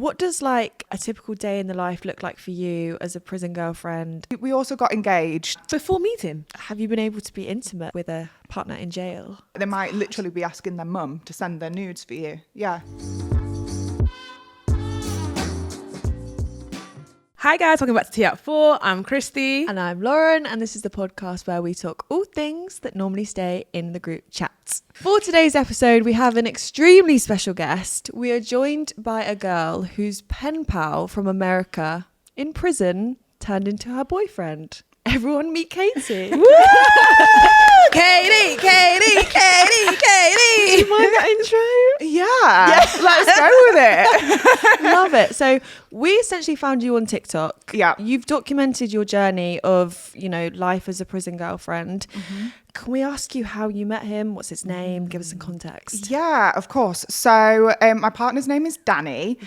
What does like a typical day in the life look like for you as a prison girlfriend? We also got engaged. Before meeting, have you been able to be intimate with a partner in jail? They might literally be asking their mum to send their nudes for you. Yeah. Hi guys, welcome back to Tea at 4. I'm Christie. And I'm Lauren, and this is the podcast where we talk all things that normally stay in the group chats. For today's episode, we have an extremely special guest. We are joined by a girl whose pen pal from America in prison turned into her boyfriend. Everyone meet Katie. Katie. Do you mind that intro? Yeah. Let's go with it. Love it. So we essentially found you on TikTok. Yeah. You've documented your journey of, life as a prison girlfriend. Mm-hmm. Can we ask you how you met him? What's his name? Give us some context. Yeah, of course. So my partner's name is Danny.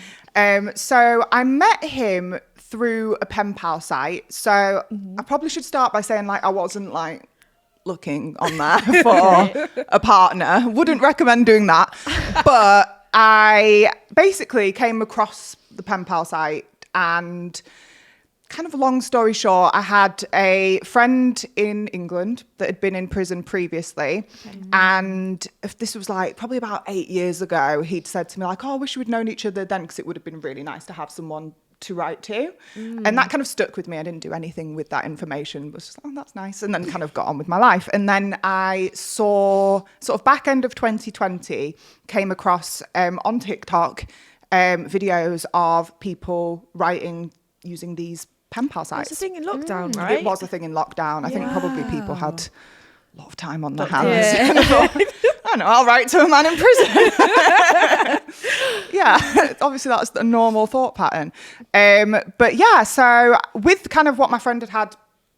So I met him through a pen pal site. So I probably should start by saying I wasn't looking on there for a partner. Wouldn't recommend doing that. But I basically came across the pen pal site, and kind of a long story short, I had a friend in England that had been in prison previously. Okay. And if this was probably about 8 years ago, he'd said to me I wish we'd known each other then, because it would have been really nice to have someone to write to. And that kind of stuck with me. I didn't do anything with that information. It was just, that's nice. And then kind of got on with my life. And then I saw sort of back end of 2020, came across on TikTok videos of people writing using these pen pal sites. It's a thing in lockdown, right? It was a thing in lockdown. I think probably people had a lot of time on their hands. Yeah. And I thought, I don't know, I'll write to a man in prison. Yeah, obviously that's the normal thought pattern. But yeah, so with kind of what my friend had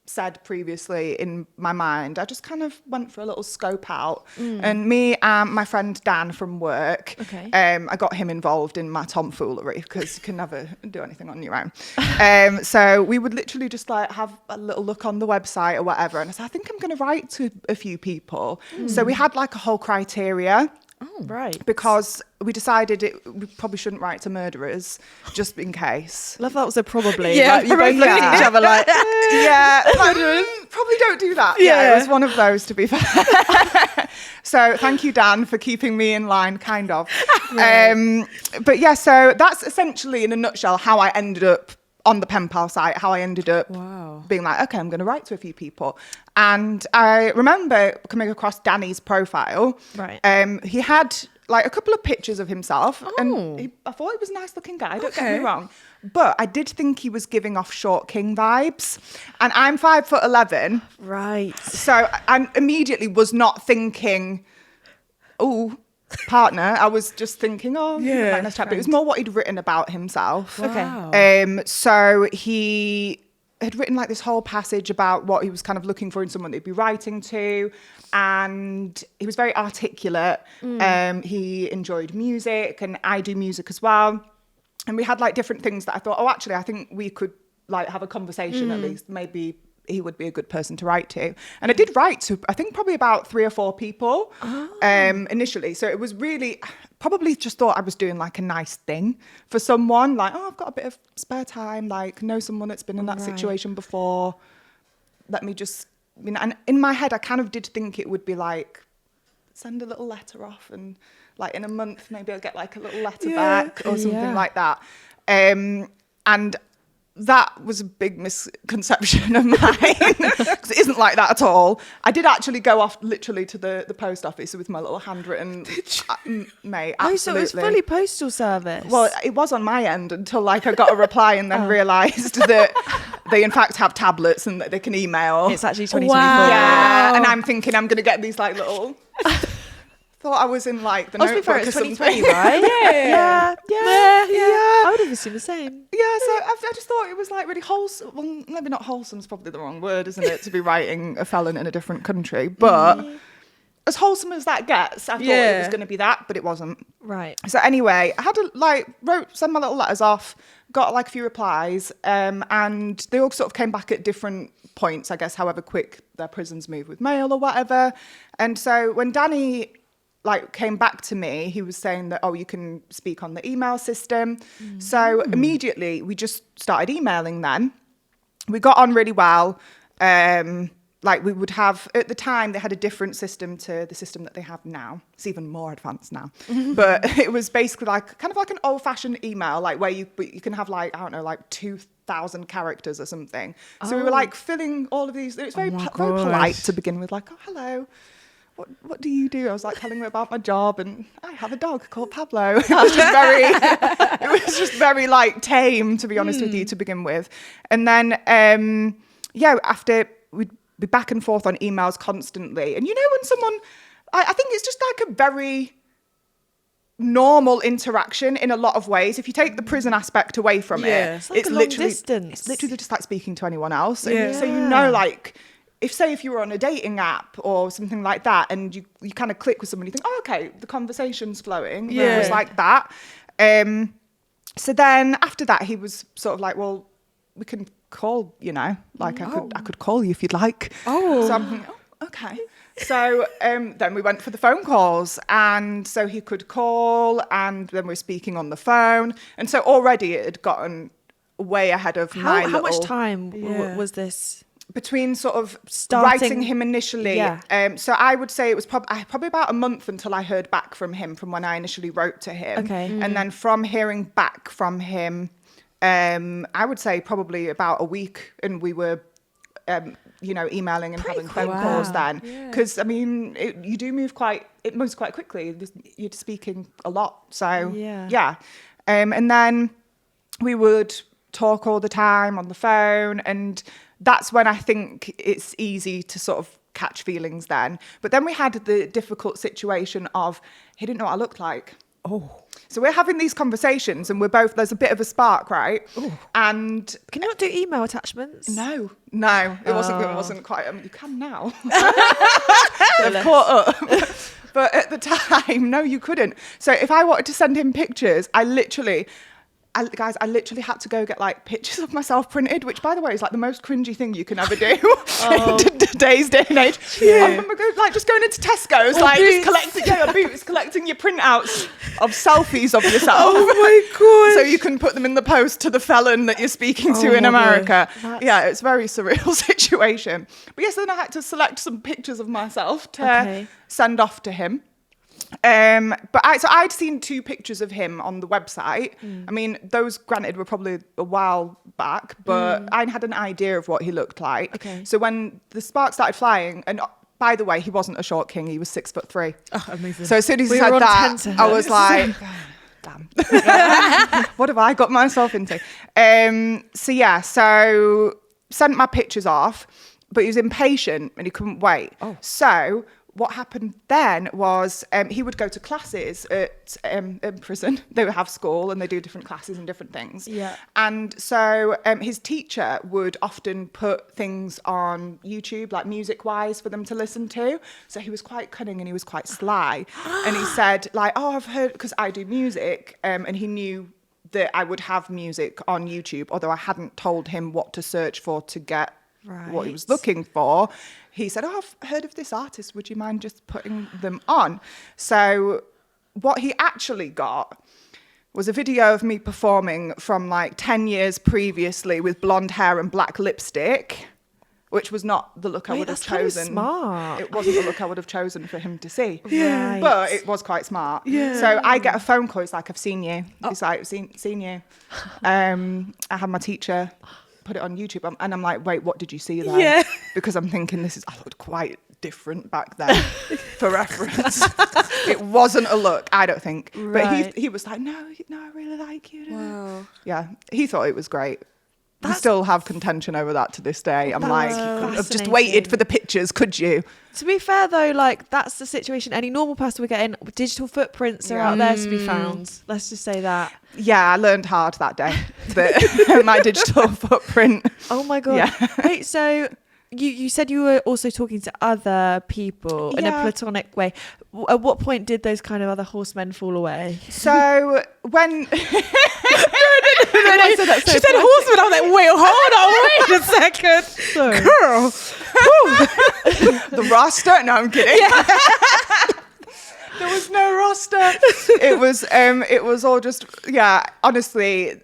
said previously in my mind, I just kind of went for a little scope out. And me and my friend Dan from work, I got him involved in my tomfoolery, because you can never do anything on your own. So we would literally just have a little look on the website or whatever, and I said, I think I'm going to write to a few people. So we had a whole criteria. Oh, right. Because we decided we probably shouldn't write to murderers, just in case. Love that was a probably. Yeah, you both looked at each other yeah, probably don't do that. Yeah, it was one of those, to be fair. So thank you, Dan, for keeping me in line, kind of. But yeah, so that's essentially in a nutshell how I ended up on the pen pal site, how I ended up being okay, I'm going to write to a few people. And I remember coming across Danny's profile. Right. He had a couple of pictures of himself, and I thought he was a nice looking guy, don't get me wrong. But I did think he was giving off short king vibes. And I'm 5'11". Right. So I immediately was not thinking, partner. I was just thinking, nice chat. But it was more what he'd written about himself. Wow. So he had written this whole passage about what he was kind of looking for in someone that he'd be writing to, and he was very articulate. He enjoyed music, and I do music as well. And we had different things that I thought, actually, I think we could have a conversation at least. Maybe he would be a good person to write to. And I did write to, I think, probably about 3 or 4 people initially. So it was really, probably just thought I was doing a nice thing for someone. I've got a bit of spare time, know someone that's been in that situation before. Let me just, and in my head, I kind of did think it would be send a little letter off, and in a month, maybe I'll get a little letter back or something like that. And that was a big misconception of mine, because it isn't like that at all. I did actually go off literally to the post office with my little handwritten, mate, absolutely. So it was fully postal service? Well, it was on my end until I got a reply and then realised that they in fact have tablets and that they can email. It's actually 2024. Wow. Yeah, and I'm thinking I'm going to get these little... Thought I was in the Notebook or something. 2020, right? Yeah. I would have assumed the same. Yeah, so I just thought it was really wholesome. Well, maybe not wholesome is probably the wrong word, isn't it, to be writing a felon in a different country. But as wholesome as that gets, I thought it was going to be that, but it wasn't. Right. So anyway, I had to send my little letters off, got a few replies, and they all sort of came back at different points, I guess, however quick their prisons move with mail or whatever. And so when Danny like came back to me, he was saying that, oh, you can speak on the email system. So immediately we just started emailing then. We got on really well. Like we would have, at the time, they had a different system to the system that they have now. It's even more advanced now. But it was basically like, kind of like an old-fashioned email, like where you can have like, I don't know, like 2,000 characters or something. So we were like filling all of these. It was very polite to begin with, like, oh, hello. What do you do? I was like telling them about my job, and I have a dog called Pablo. It was just very like tame, to be honest with you, to begin with. And then, after we'd be back and forth on emails constantly. And you know, when someone, I think it's just like a very normal interaction in a lot of ways. If you take the prison aspect away from it, it's like a long distance. It's literally just like speaking to anyone else. So you know, like, if you were on a dating app or something like that, and you kind of click with someone, you think, oh, okay, the conversation's flowing. It was like that. So then after that, he was sort of like, well, we can call, you know, like I could call you if you'd like. So I'm thinking, oh, okay. So then we went for the phone calls, and so he could call, and then we're speaking on the phone. And so already it had gotten way ahead of how much time was this? Between sort of starting writing him initially. So I would say it was probably about a month until I heard back from him from when I initially wrote to him. Okay. And then from hearing back from him, I would say probably about a week, and we were, emailing and having phone calls then. Because, I mean, it moves quite quickly. You're speaking a lot. So, and then we would talk all the time on the phone, and that's when I think it's easy to sort of catch feelings then. But then we had the difficult situation of he didn't know what I looked like. So we're having these conversations, and there's a bit of a spark, right? And can you not do email attachments? No, it wasn't quite. You can now. They've caught up. But at the time, no, you couldn't. So if I wanted to send him pictures, I literally had to go get like pictures of myself printed, which, by the way, is like the most cringy thing you can ever do in today's day and age. I remember just going into Tesco's, just collecting your printouts of selfies of yourself. Oh my God. So you can put them in the post to the felon that you're speaking to in America. It's a very surreal situation. But yes, then I had to select some pictures of myself to send off to him. But I'd seen 2 pictures of him on the website. I mean, those, granted, were probably a while back, but I had an idea of what he looked like. Okay. So when the sparks started flying, and by the way, he wasn't a short king, he was 6'3". Oh, amazing. So as soon as he said that, I was like, damn, what have I got myself into? So sent my pictures off, but he was impatient and he couldn't wait. So what happened then was he would go to classes at prison. They would have school, and they do different classes and different things. And so his teacher would often put things on YouTube, like music-wise, for them to listen to. So he was quite cunning and he was quite sly. And he said, like, oh, I've heard, because I do music, and he knew that I would have music on YouTube, although I hadn't told him what to search for to get what he was looking for. He said, oh, I've heard of this artist. Would you mind just putting them on? So what he actually got was a video of me performing from like 10 years previously with blonde hair and black lipstick, which was not the look I would have chosen. Smart. It wasn't the look I would have chosen for him to see. Right. But it was quite smart. So I get a phone call. He's like, I've seen you. He's like, I've seen you. I had my teacher put it on YouTube, and I'm like, wait, what did you see there? Because I'm thinking I looked quite different back then. For reference, it wasn't a look, I don't think. But he was like, no, I really like you. Wow. Yeah, he thought it was great. We still have contention over that to this day. I'm like, you couldn't have just waited for the pictures, could you? To be fair, though, like, that's the situation any normal person would get in. Digital footprints are out there to be found. Let's just say that. Yeah, I learned hard that day. But my digital footprint. Oh, my God. Yeah. Wait, so you said you were also talking to other people in a platonic way. At what point did those kind of other horsemen fall away? So when... She said horseman. I was like, wait, hold on, wait a second. Sorry. Girl. The roster? No, I'm kidding. There was no roster. It was all just, yeah, honestly,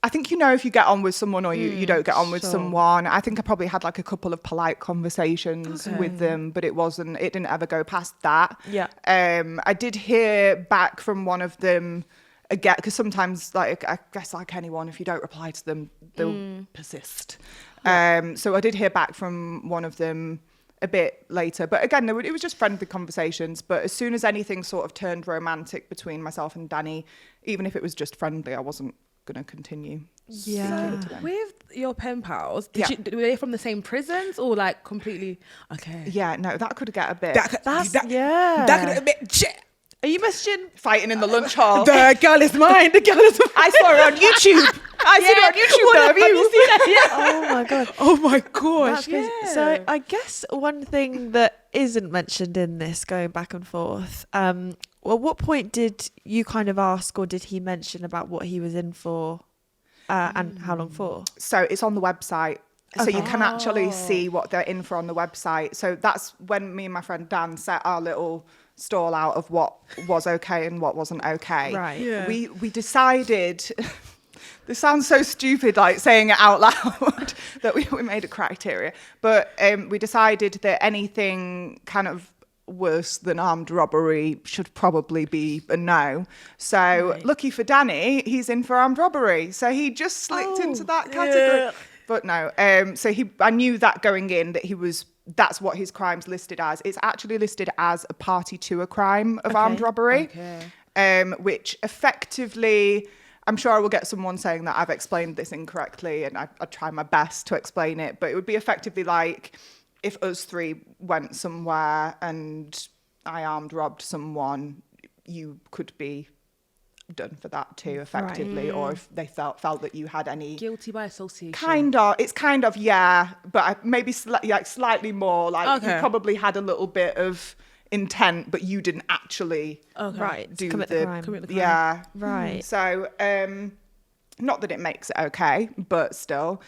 I think if you get on with someone or you don't get on with someone. I think I probably had like a couple of polite conversations with them, but it didn't ever go past that. Yeah. I did hear back from one of them again, because sometimes, like, I guess like anyone, if you don't reply to them, they'll persist. So I did hear back from one of them a bit later, but again, it was just friendly conversations. But as soon as anything sort of turned romantic between myself and Danny, even if it was just friendly, I wasn't going to continue. Yeah. So with your pen pals, Yeah. were they from the same prisons or like completely? Okay. Yeah, no, that could get a bit That could have been shit. Are you messaging? fighting in the lunch hall. The girl is mine. The girl is mine. I saw her on YouTube. I seen her on YouTube. Though. Have you seen it? Oh my god. Oh my gosh. That's crazy. Yeah. So I guess one thing that isn't mentioned in this, going back and forth, well, what point did you kind of ask, or did he mention about what he was in for, and how long for? So it's on the website. So you can actually see what they're in for on the website. So that's when me and my friend Dan set our little stall out of what was okay and what wasn't okay. Right. Yeah. We decided, this sounds so stupid, like saying it out loud, that we made a criteria. But we decided that anything kind of worse than armed robbery should probably be a no. So lucky for Danny, he's in for armed robbery. So he just slipped into that category. Yeah. But no, so I knew that going in that that's what his crime's listed as. It's actually listed as a party to a crime of armed robbery, which effectively, I'm sure I will get someone saying that I've explained this incorrectly, and I try my best to explain it, but it would be effectively like if us three went somewhere and I armed robbed someone, you could be done for that too, effectively, or if they felt that you had any Guilty by association. it's kind of yeah, but maybe slightly more like you probably had a little bit of intent, but you didn't actually Right. do Commit the crime. yeah, Right. So not that it makes it okay, but still.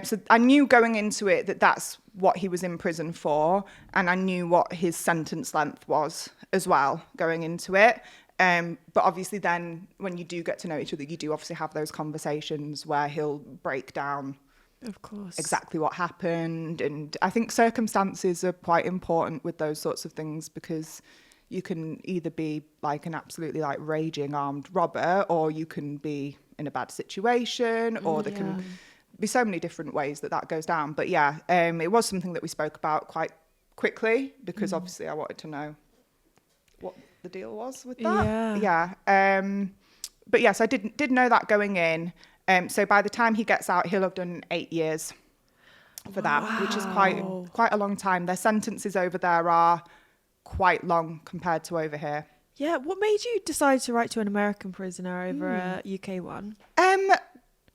So I knew going into it that that's what he was in prison for, and I knew what his sentence length was as well going into it. But obviously then when you do get to know each other, you do obviously have those conversations where he'll break down Of course. exactly what happened. And I think circumstances are quite important with those sorts of things, because you can either be like an absolutely like raging armed robber, or you can be in a bad situation, or there can be so many different ways that goes down. But yeah, it was something that we spoke about quite quickly, because obviously I wanted to know what the deal was with that. Yeah. But yes, I did know that going in. So by the time he gets out, he'll have done 8 years for that, which is quite a long time. Their sentences over there are quite long compared to over here. Yeah. What made you decide to write to an American prisoner over a UK one?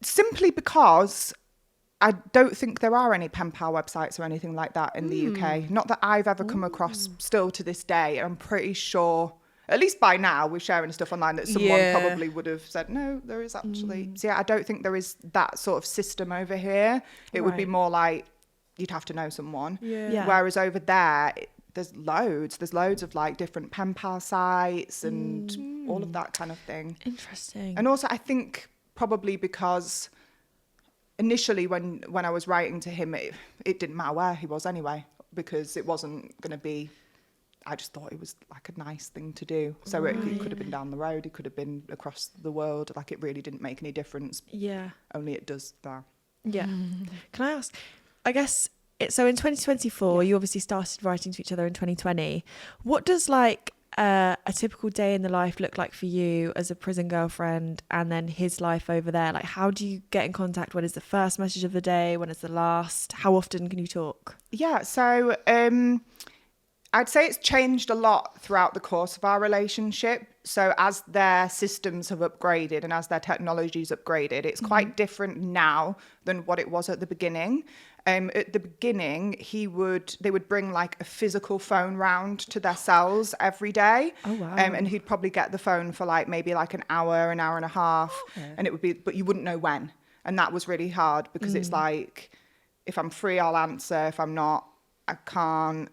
Simply because I don't think there are any pen pal websites or anything like that in the UK. Not that I've ever come across still to this day. I'm pretty sure, at least by now, we're sharing stuff online that someone probably would have said, no, there is actually. So yeah, I don't think there is that sort of system over here. It would be more like you'd have to know someone. Yeah. Whereas over there, there's loads of like different pen pal sites and all of that kind of thing. Interesting. And also I think probably because initially when I was writing to him, it didn't matter where he was anyway, because it wasn't going to be, I just thought it was like a nice thing to do. So it could have been down the road, it could have been across the world, like it really didn't make any difference. Yeah. Only it does now. Yeah. Can I ask, I guess, so in 2024, you obviously started writing to each other in 2020. What does like a typical day in the life look like for you as a prison girlfriend, and then his life over there? Like, how do you get in contact? When is the first message of the day? When is the last? How often can you talk? Yeah, so I'd say it's changed a lot throughout the course of our relationship. So as their systems have upgraded and as their technology's upgraded, it's quite different now than what it was at the beginning. At the beginning, they would bring like a physical phone round to their cells every day. Oh, wow. And he'd probably get the phone for like maybe like an hour and a half. And it would be, but you wouldn't know when. And that was really hard, because it's like, if I'm free, I'll answer. If I'm not, I can't.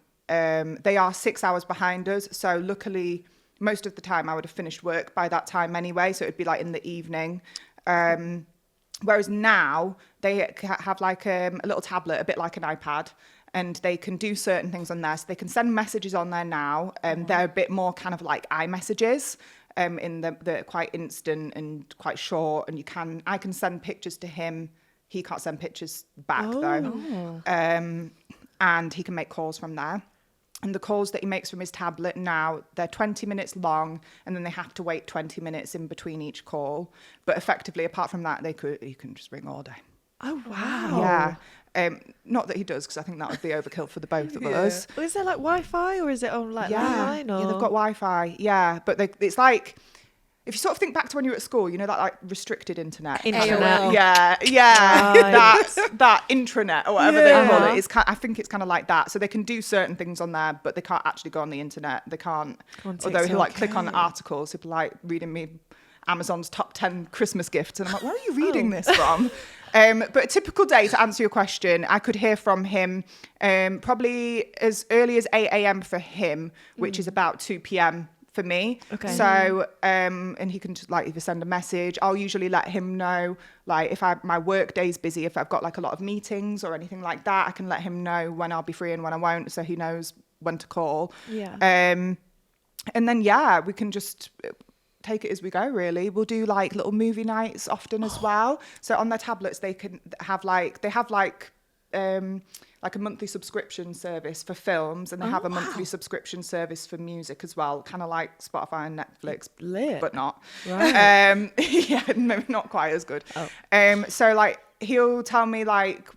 they are 6 hours behind us. So luckily, most of the time I would have finished work by that time anyway. So it'd be like in the evening. Whereas now they have like a little tablet, a bit like an iPad, and they can do certain things on there. So they can send messages on there now. They're a bit more kind of like iMessages, in the quite instant and quite short. And I can send pictures to him. He can't send pictures back though. And he can make calls from there. And the calls that he makes from his tablet now, they're 20 minutes long, and then they have to wait 20 minutes in between each call. But effectively, apart from that, you can just ring all day. Oh, wow. Yeah. Not that he does, because I think that would be overkill for the both of us. Well, is there like Wi-Fi, or is it on like landline? Or? Yeah, they've got Wi-Fi. Yeah, but it's like, if you sort of think back to when you were at school, you know, that like restricted internet. AOL. Yeah. Right. that intranet or whatever they call it. I think it's kind of like that. So they can do certain things on there, but they can't actually go on the internet. They can't. Although he'll like click on articles, he'll be like reading me Amazon's top 10 Christmas gifts, and I'm like, where are you reading this from? But a typical day, to answer your question, I could hear from him probably as early as 8 a.m. for him, which is about 2 p.m. for me. Okay. So, and he can just like either send a message. I'll usually let him know, like if my work day's busy, if I've got like a lot of meetings or anything like that, I can let him know when I'll be free and when I won't, so he knows when to call. Yeah. And then, we can just take it as we go, really. We'll do like little movie nights often as well. So on their tablets, they have like a monthly subscription service for films, and they have a monthly subscription service for music as well, kind of like Spotify and Netflix, but not. Right. Yeah, maybe not quite as good. So like he'll tell me like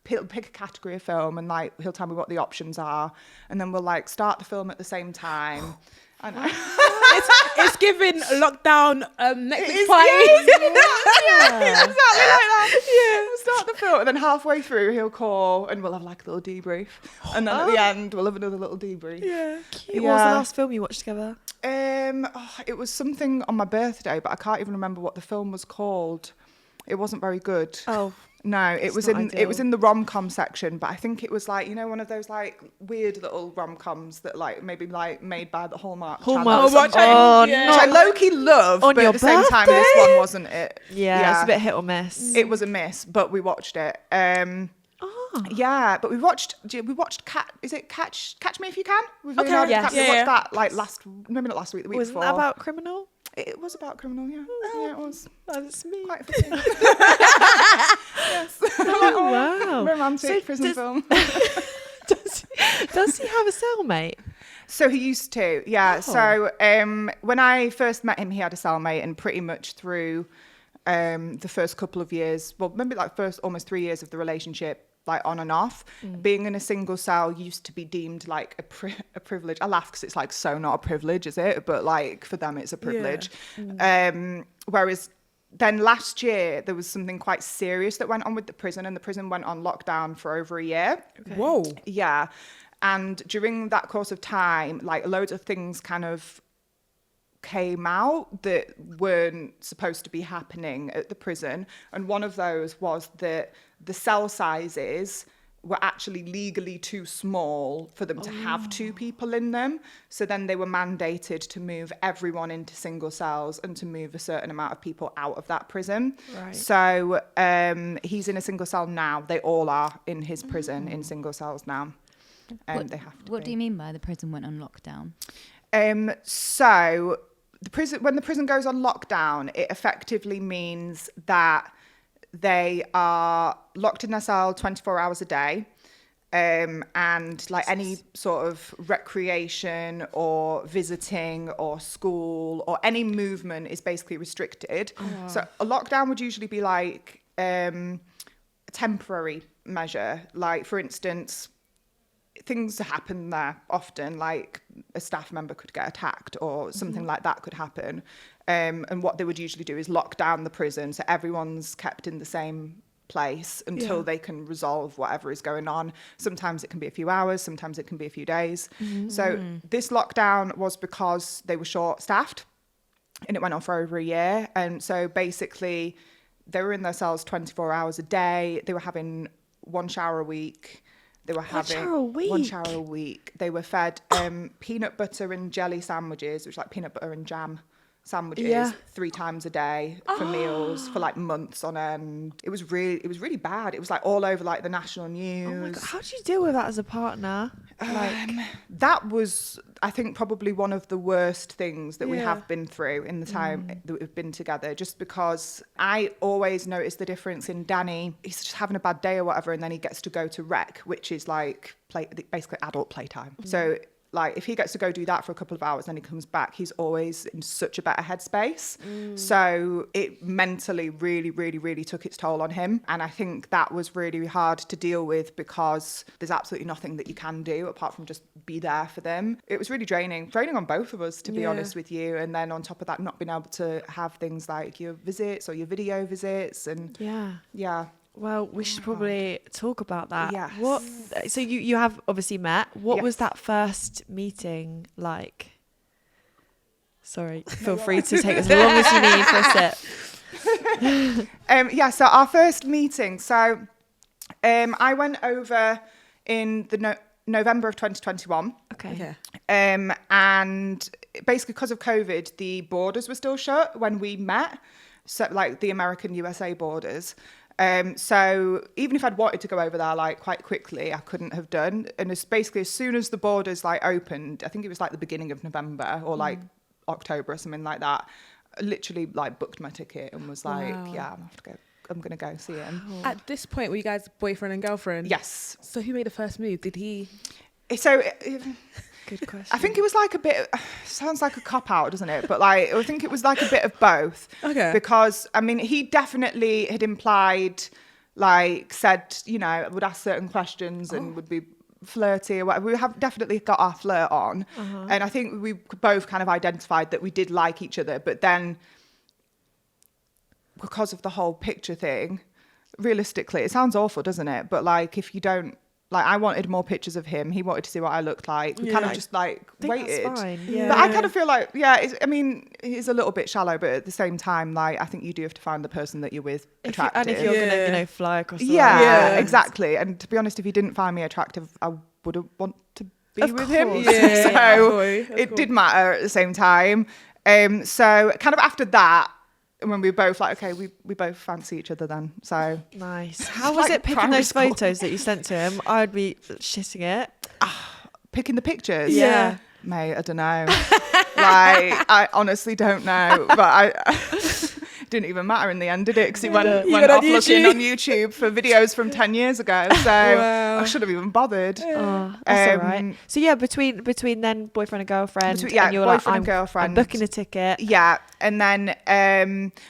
he'll pick a category of film, and like he'll tell me what the options are, and then we'll like start the film at the same time. I know. It's giving lockdown Netflix party. Yeah, exactly like that. Yeah, we'll start the film, and then halfway through he'll call, and we'll have like a little debrief, and then at the end we'll have another little debrief. Yeah. Cute. What was the last film you watched together? It was something on my birthday, but I can't even remember what the film was called. It wasn't very good. Oh. No, it was in the rom-com section, but I think it was like, you know, one of those like weird little rom-coms that like maybe like made by the Hallmark channel. Which I low-key love, but at the same time this one wasn't it. Yeah, it's a bit hit or miss. It was a miss, but we watched it. Yeah, but we watched Catch Me If You Can? We watched that like maybe not last week, the week before. Wasn't that about Criminal? It was about Criminal, yeah. Yeah, it was. That's me. Quite fitting. Yes. Wow. Romantic prison film. Does he have a cellmate? So he used to, yeah. Oh. So when I first met him, he had a cellmate, and pretty much through the first couple of years, well, maybe like first almost 3 years of the relationship, like on and off, being in a single cell used to be deemed like a privilege. I laugh because it's like so not a privilege, is it? But like for them, it's a privilege. Yeah. Whereas then last year there was something quite serious that went on with the prison, and the prison went on lockdown for over a year. Okay. Whoa. Yeah. And during that course of time, like loads of things kind of came out that weren't supposed to be happening at the prison. And one of those was that the cell sizes were actually legally too small for them to have 2 people in them. So then they were mandated to move everyone into single cells and to move a certain amount of people out of that prison. Right. So he's in a single cell now. They all are in his prison in single cells now. They have to What do you mean by the prison went on lockdown? So when the prison goes on lockdown, it effectively means that they are locked in their cell 24 hours a day, and like any sort of recreation or visiting or school or any movement is basically restricted. Oh. So a lockdown would usually be like a temporary measure. Like, for instance, things happen there often, like a staff member could get attacked or something like that could happen. And what they would usually do is lock down the prison, so everyone's kept in the same place until they can resolve whatever is going on. Sometimes it can be a few hours, sometimes it can be a few days. So this lockdown was because they were short-staffed, and it went on for over a year. And so basically they were in their cells 24 hours a day. They were having 1 shower a week. They were having one shower a week. They were fed peanut butter and jelly sandwiches, which is like peanut butter and jam sandwiches 3 times a day for meals for like months on end. It was really bad. It was like all over like the national news. Oh my God. How do you deal with that as a partner? That was, I think, probably one of the worst things that we have been through in the time that we've been together, just because I always notice the difference in Danny. He's just having a bad day or whatever, and then he gets to go to rec, which is like basically adult playtime. So like if he gets to go do that for a couple of hours, then he comes back, he's always in such a better headspace. So it mentally really, really, really took its toll on him. And I think that was really hard to deal with, because there's absolutely nothing that you can do apart from just be there for them. It was really draining on both of us, to be honest with you. And then on top of that, not being able to have things like your visits or your video visits. And yeah. Well, we should probably talk about that. Yes. So you have obviously met. What was that first meeting like? Sorry, feel free to take as long as you need for a sip. So our first meeting. So I went over in the November of 2021. Okay. And basically because of COVID, the borders were still shut when we met. So like the American-USA borders. So even if I'd wanted to go over there like quite quickly, I couldn't have done. And it's basically as soon as the borders like opened, I think it was like the beginning of November or like October or something like that, I literally like booked my ticket and was like, I'm going to go see him. At this point, were you guys boyfriend and girlfriend? Yes. So who made the first move? Did he? So Good question. I think it was like a bit, sounds like a cop-out, doesn't it? But like, I think it was like a bit of both. Okay. Because, I mean, he definitely had implied, like, said, you know, would ask certain questions and would be flirty or whatever. We have definitely got our flirt on. And I think we both kind of identified that we did like each other. But then, because of the whole picture thing, realistically, it sounds awful, doesn't it? But like, if you don't, like, I wanted more pictures of him. He wanted to see what I looked like. We kind of just like waited. That's fine. Yeah. But I kind of feel like, I mean, he's a little bit shallow, but at the same time, like, I think you do have to find the person that you're with attractive. And if you're going to, fly across the world. Yeah, exactly. And to be honest, if he didn't find me attractive, I wouldn't want to be with him. So it did matter at the same time. So kind of after that, when we were both like, okay, we both fancy each other then. So nice. How was it picking those photos that you sent to him? I'd be shitting it. Picking the pictures? Yeah. Mate, I don't know. Like, I honestly don't know. But didn't even matter in the end, did it? Because it went off looking on YouTube for videos from 10 years ago. So I should have even bothered. Oh, that's all right. So yeah, between then boyfriend and girlfriend. And you were boyfriend like, and girlfriend. I'm booking a ticket. Yeah. And then,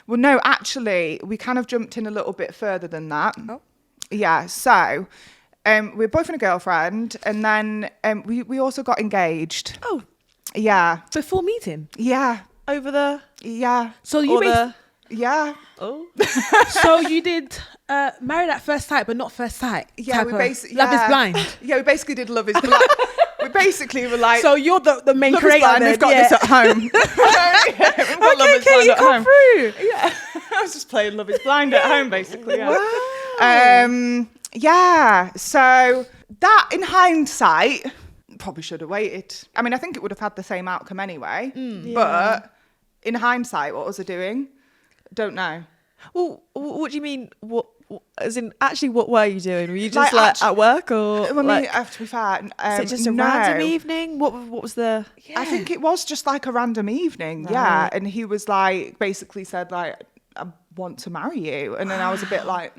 well, no, actually, we kind of jumped in a little bit further than that. Oh. Yeah. So we're boyfriend and girlfriend. And then we also got engaged. Oh. Yeah. Before meeting? Yeah. Over the... Yeah. So you Yeah. Oh. So you did Married at First Sight, but not First Sight. Yeah, we basically Love is Blind. Yeah, we basically did Love is Blind. We basically were like, so you're the main Love creator. is Blind, we've got this at home. We've got Love is Blind you at come home. through. Yeah, I was just playing Love is Blind at home, basically. Yeah. Wow. Yeah. So that, in hindsight, probably should have waited. I mean, I think it would have had the same outcome anyway. But in hindsight, what was I doing? Don't know. Well, what do you mean? What as in actually? What were you doing? Were you just like at work or? I mean, to be fair, is it just a random evening? What was the? I think it was just like a random evening. Right. Yeah, and he was like, basically said like, I want to marry you, and then I was a bit like,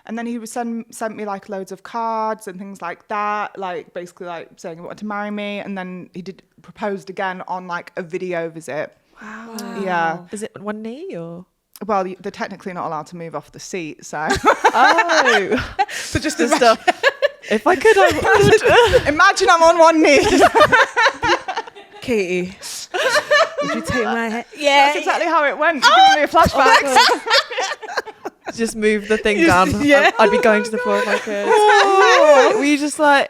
and then he was sent me like loads of cards and things like that, like basically like saying he wanted to marry me, and then he proposed again on like a video visit. Wow. Yeah. Is it one knee or? Well, they're technically not allowed to move off the seat, so. Oh. So just the stuff. If I could, I would. Imagine I'm on one knee. Katie, would you take my head? Yeah. That's exactly how it went. You're giving me a flashback. Just move the thing down. Yeah. I'd be going to the floor if I could. Were you just like...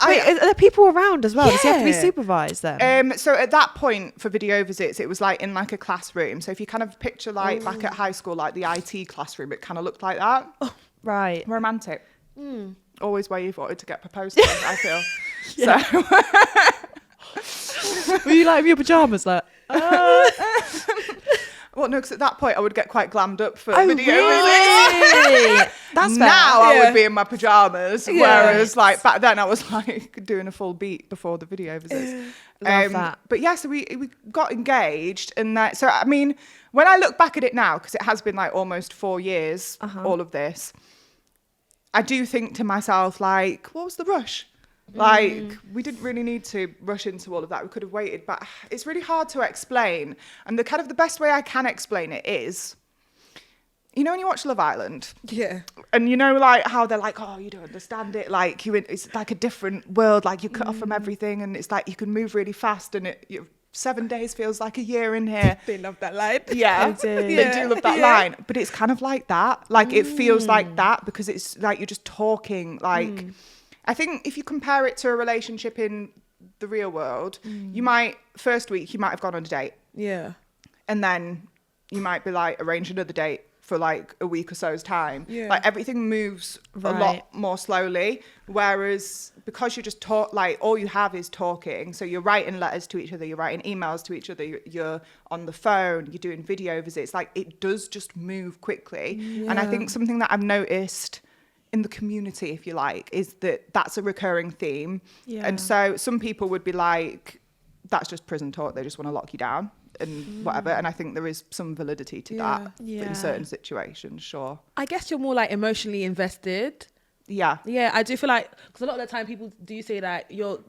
Wait, are there people around as well? Does he have to be supervised then? So at that point for video visits, it was like in like a classroom. So if you kind of picture like back at high school, like the IT classroom, it kind of looked like that. Right. Romantic. always where you've wanted to get proposed to, I feel. So. Were you like in your pajamas, like? Well, no, because at that point I would get quite glammed up for Oh, video. really? That's fair. Now I Yeah. would be in my pajamas, whereas like back then I was like doing a full beat before the video visits. Love that. But yeah, so we got engaged, and that. So I mean, when I look back at it now, because it has been like almost 4 years, all of this, I do think to myself like, what was the rush? Like, we didn't really need to rush into all of that. We could have waited, but it's really hard to explain. And the best way I can explain it is, you know, when you watch Love Island, Yeah. and you know, like how they're like, oh, you don't understand it. Like it's like a different world. Like you're cut off from everything, and it's like you can move really fast, and 7 days feels like a year in here. They love that line. Yeah, They do. they do love that Yeah. line. But it's kind of like that. Like it feels like that because it's like you're just talking. Like I think if you compare it to a relationship in the real world, first week you might have gone on a date, Yeah. and then you might be like arrange another date for like a week or so's time. Yeah. Like everything moves a Right. lot more slowly, whereas because you just talk, like all you have is talking, so you're writing letters to each other, you're writing emails to each other, you're on the phone, you're doing video visits, like it does just move quickly. And I think something that I've noticed in the community, if you like, is that that's a recurring theme. Yeah. And so some people would be like, that's just prison talk, they just want to lock you down and whatever. And I think there is some validity to that Yeah. in certain situations, sure. I guess you're more like emotionally invested. Yeah. Yeah, I do feel like, because a lot of the time people do say that you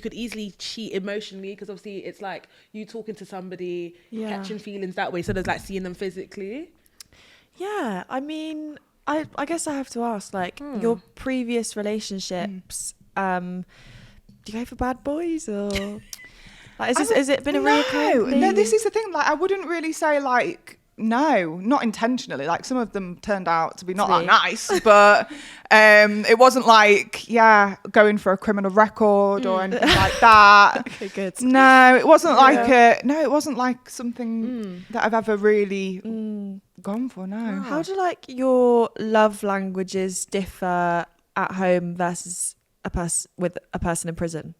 could easily cheat emotionally, because obviously it's like you talking to somebody, catching feelings that way, instead of like seeing them physically. Yeah, I mean, I guess I have to ask, like, your previous relationships, do you go for bad boys or like, has it been a reoccurring thing? No, this is the thing. Like, I wouldn't really say like no, not intentionally. Like some of them turned out to be not that Sweet. nice, but it wasn't like going for a criminal record or anything like that. Okay, good. No, it wasn't it wasn't like something that I've ever really gone for. No. How do like your love languages differ at home versus with a person in prison?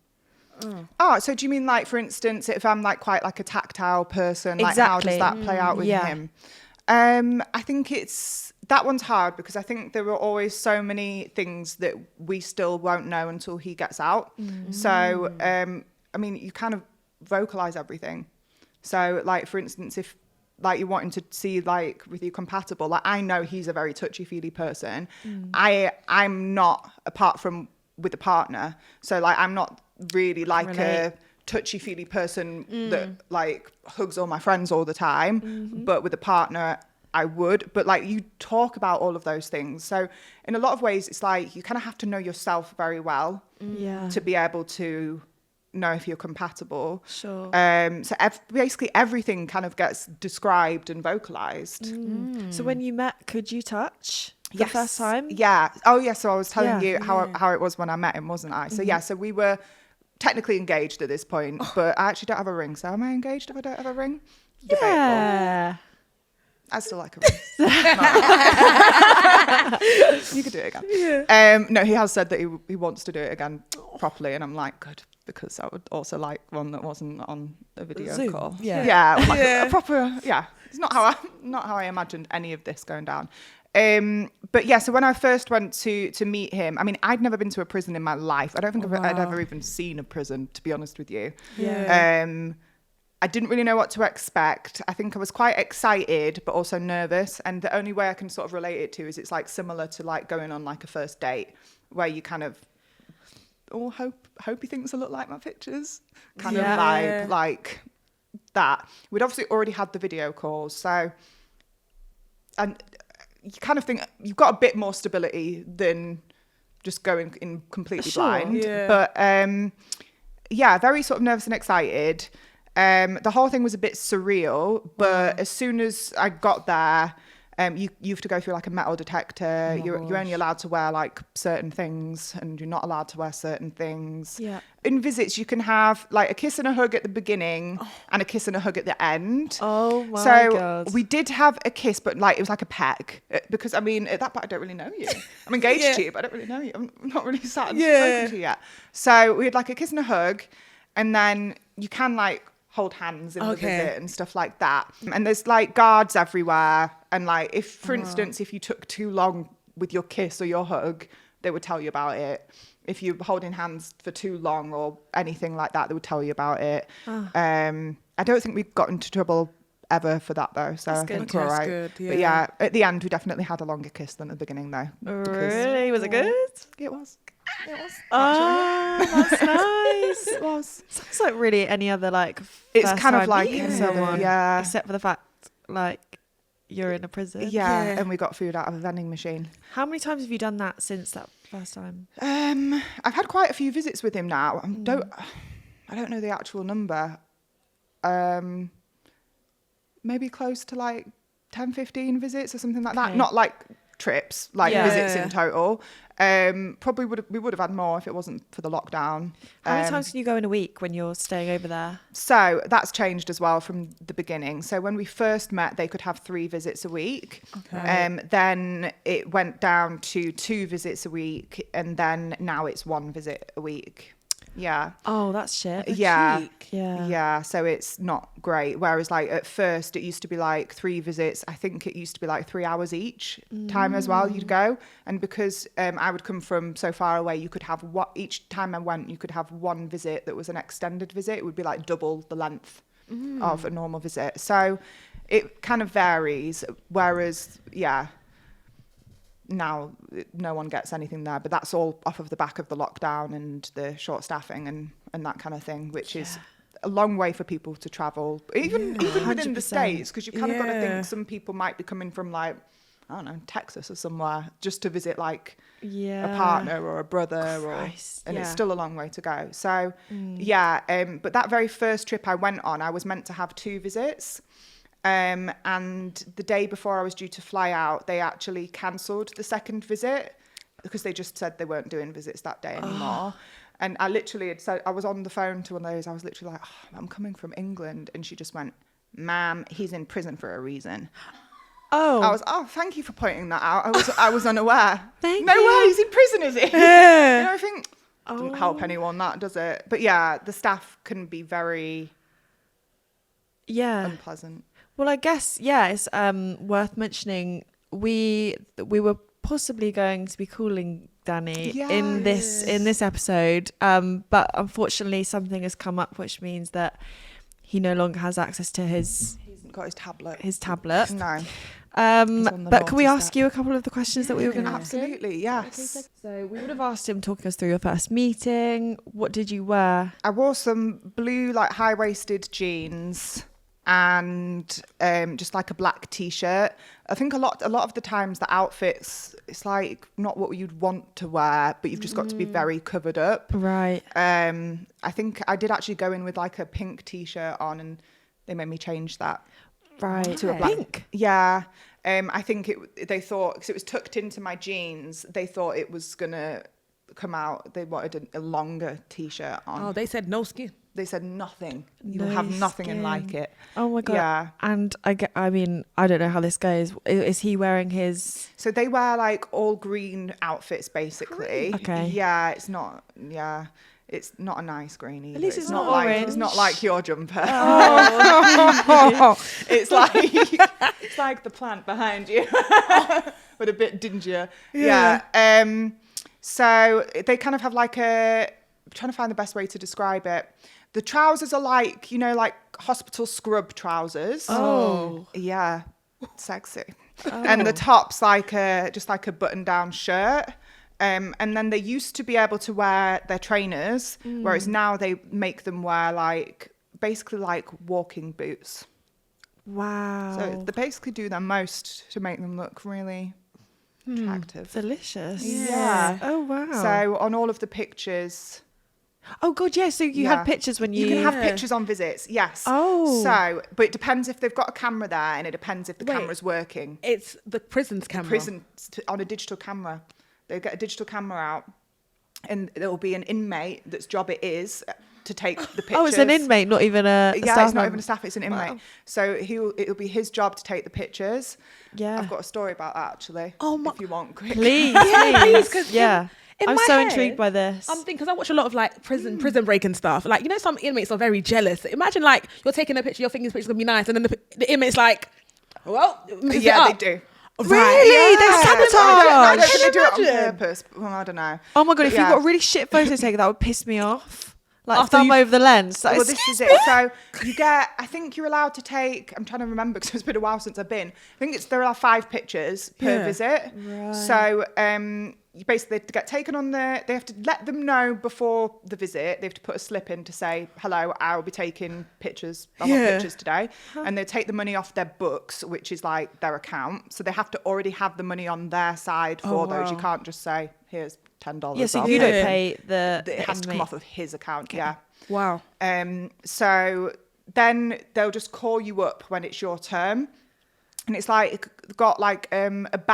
Oh, so do you mean like, for instance, if I'm like quite like a tactile person, like how Exactly. does that play out with him? I think that one's hard because I think there are always so many things that we still won't know until he gets out. So, I mean, you kind of vocalize everything. So like, for instance, if like you're wanting to see like with you compatible, like I know he's a very touchy-feely person. I'm not, apart from with a partner. So like, I'm not really like a touchy-feely person that like hugs all my friends all the time, but with a partner I would. But like, you talk about all of those things, so in a lot of ways it's like you kind of have to know yourself very well to be able to know if you're compatible. Sure. So basically everything kind of gets described and vocalized. So when you met, could you touch the first time? Yeah. Oh yeah, so I was telling you Yeah. how it was when I met him, wasn't I? So yeah, so we were technically engaged at this point, but I actually don't have a ring. So am I engaged if I don't have a ring? Debatable. Yeah. I still like a ring. You could do it again. Yeah. No, he has said that he wants to do it again properly, and I'm like, good, because I would also like one that wasn't on a video Zoom. call. Yeah. Yeah, like Yeah. a proper. Yeah, it's not how I imagined any of this going down. But yeah, so when I first went to meet him, I mean, I'd never been to a prison in my life. I don't think I'd ever even seen a prison, to be honest with you. Yeah. I didn't really know what to expect. I think I was quite excited, but also nervous. And the only way I can sort of relate it to is it's like similar to like going on like a first date where you kind of, hope he thinks I look like my pictures kind of vibe, like that. We'd obviously already had the video calls. So, and you kind of think you've got a bit more stability than just going in completely blind. Yeah. But yeah, very sort of nervous and excited. The whole thing was a bit surreal, but as soon as I got there, You have to go through like a metal detector. You're only allowed to wear like certain things, and you're not allowed to wear certain things. Yeah. In visits, you can have like a kiss and a hug at the beginning and a kiss and a hug at the end. Oh my so God. we did have a kiss, but like it was like a peck, because I mean at that point I don't really know you. I'm engaged to you, but I don't really know you. I'm not really sat and spoken to you yet. So we had like a kiss and a hug, and then you can like hold hands in the visit and stuff like that. And there's like guards everywhere. And like if, for instance, if you took too long with your kiss or your hug, they would tell you about it. If you're holding hands for too long or anything like that, they would tell you about it. I don't think we got into trouble ever for that though. So I think we're all right. Good, But yeah, at the end, we definitely had a longer kiss than at the beginning though. Really? Was it good? It was. It was. Oh, that's nice. It was. Sounds like really any other like. It's first kind of time like meeting any someone, other, yeah. except for the fact like you're in a prison. Yeah, and we got food out of a vending machine. How many times have you done that since that first time? I've had quite a few visits with him now. I don't know the actual number. Maybe close to like 10, 15 visits or something like that. Not like trips, like visits in total. Probably we would have had more if it wasn't for the lockdown. How many times can you go in a week when you're staying over there? So that's changed as well from the beginning. So when we first met, they could have 3 visits a week. Then it went down to 2 visits a week, and then now it's 1 visit a week. Yeah. Oh, that's shit. Yeah. Yeah. Yeah. So it's not great. Whereas like at first it used to be like 3 visits. I think it used to be like 3 hours each time as well. You'd go. And because I would come from so far away, you could have each time I went, you could have 1 visit that was an extended visit. It would be like double the length of a normal visit. So it kind of varies. Whereas, yeah, now no one gets anything there, but that's all off of the back of the lockdown and the short staffing and that kind of thing, which is a long way for people to travel, even within the States, because you kind of got to think some people might be coming from like, I don't know, Texas or somewhere just to visit like a partner or a brother, and it's still a long way to go. So but that very first trip I went on, I was meant to have 2 visits. And the day before I was due to fly out, they actually cancelled the second visit because they just said they weren't doing visits that day anymore. And I literally had said, I was on the phone to one of those, I was literally like, I'm coming from England. And she just went, ma'am, he's in prison for a reason. I was, thank you for pointing that out. I was unaware. No way, he's in prison, is he? Yeah. You know, I think, doesn't help anyone that, does it? But yeah, the staff can be very unpleasant. Well, I guess, it's worth mentioning we were possibly going to be calling Danny in this episode, but unfortunately something has come up which means that he no longer has access to he's got his tablet. No. But can we ask you a couple of the questions that we were going to ask him? Absolutely, yes. So we would have asked him talking us through your first meeting. What did you wear? I wore some blue like high-waisted jeans and just like a black t-shirt. I think a lot of the times the outfits, it's like not what you'd want to wear, but you've just got to be very covered up. Right. I think I did actually go in with like a pink t-shirt on, and they made me change that. Right. To a black. Pink? Yeah. I think they thought, because it was tucked into my jeans, they thought it was gonna come out. They wanted a longer t-shirt on. Oh, they said no skin. They said nothing. You'll have nothing and like it. Oh my God. Yeah. And I don't know how this goes. Is he wearing his? So they wear like all green outfits basically. Okay. Yeah, it's not a nice green either. At least it's not like orange. it's not like your jumper. Oh. It's like the plant behind you, but a bit dingier. Yeah. So they kind of have like I'm trying to find the best way to describe it. The trousers are like, like hospital scrub trousers. Oh. Yeah. Sexy. Oh. And the top's like just like a button-down shirt. And then they used to be able to wear their trainers, whereas now they make them wear basically like walking boots. Wow. So they basically do their most to make them look really attractive. Delicious. Yeah. Oh, wow. So on all of the pictures, Oh God, yeah. So you had pictures when you... You can have pictures on visits, yes. Oh. So, but it depends if they've got a camera there, and it depends if the camera's working. It's the prison's camera. Prison on a digital camera. They get a digital camera out, and there will be an inmate that's job it is to take the pictures. Oh, it's an inmate, not even a yeah, staff it's not member. even a staff, it's an inmate. Wow. So it'll be his job to take the pictures. Yeah. I've got a story about that actually. Oh my- if you want, quick. Please, Yeah, please. 'cause Yeah. in I'm my so head, intrigued by this. I'm thinking, because I watch a lot of like prison break and stuff. Like, you know, some inmates are very jealous. Imagine like you're taking a picture, you're thinking this picture's gonna be nice, and then the inmate's like, well, mess Yeah, it they up. do. Really? They sabotage. I don't think they do it on Imagine. purpose. Well, I don't know. Oh my God, if Yeah. you've got a really shit photo taken, that would piss me off. Like After thumb you've- over the lens. That Well, is- this is it. So you get, I think you're allowed to take, I'm trying to remember because it's been a while since I've been. I think there are 5 pictures per Yeah. visit. Right. So you basically have to get taken on they have to let them know before the visit. They have to put a slip in to say, hello, I will be taking pictures. I want Yeah. pictures today. And they take the money off their books, which is like their account. So they have to already have the money on their side for those. You wow. can't just say, here's $10. yeah, so off. you don't Yeah. pay It has to come inmate. off of his account, yeah. Wow. So then they'll just call you up when it's your turn, and it's like got like a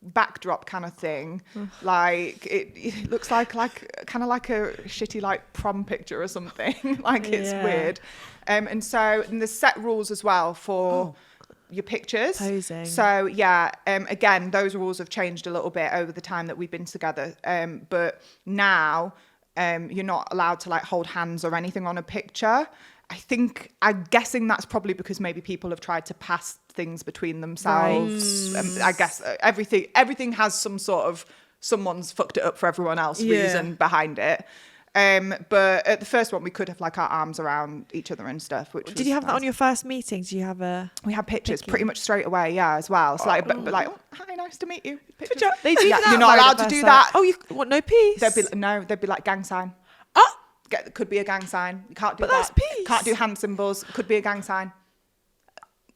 backdrop kind of thing. Like it looks like kind of like a shitty like prom picture or something. Like it's Yeah. weird. And there's set rules as well for your pictures. Posing. So yeah, again, those rules have changed a little bit over the time that we've been together. But now you're not allowed to like hold hands or anything on a picture. I'm guessing that's probably because maybe people have tried to pass things between themselves. I guess everything has some sort of someone's fucked it up for everyone else reason behind it. But at the first one, we could have like our arms around each other and stuff. Did you have that on your first meeting? Did you have a... We had pictures pretty much straight away, yeah, as well. It's like, but like, oh, hi, nice to meet you. Pictures. They do Yeah, that. you're not right allowed at to first do sight. that. Oh, you what? No peace. They'd be like gang sign. Oh, Could be a gang sign. You can't do But that. that's peace. Can't do hand symbols. Could be a gang sign.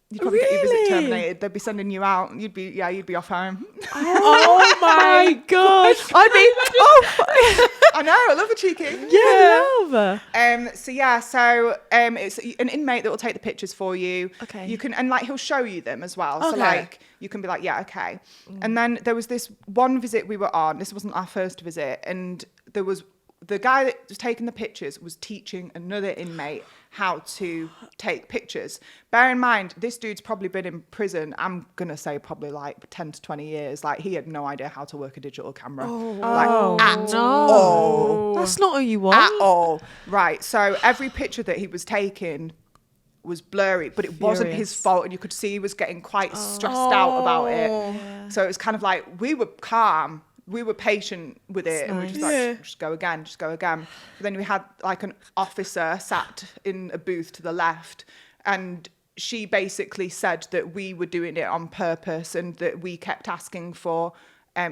You'd probably get your visit Really? terminated. They'd be sending you out. You'd be off home. Oh my God. I'd be... Oh, I know. I love a cheeky. yeah. Love. So it's an inmate that will take the pictures for you. Okay. You can, and like he'll show you them as well. So Okay. like you can be like, yeah, okay. And then there was this one visit we were on. This wasn't our first visit, and there was the guy that was taking the pictures was teaching another inmate how to take pictures. Bear in mind, this dude's probably been in prison, I'm going to say probably like 10 to 20 years. Like he had no idea how to work a digital camera. At all. That's not who you want. At all. Right. So every picture that he was taking was blurry, but it wasn't his Furious. fault. And you could see he was getting quite stressed out about it. So it was kind of like, we were calm. We were patient with it, and we were just like, just go again. But then we had like an officer sat in a booth to the left, and she basically said that we were doing it on purpose and that we kept asking for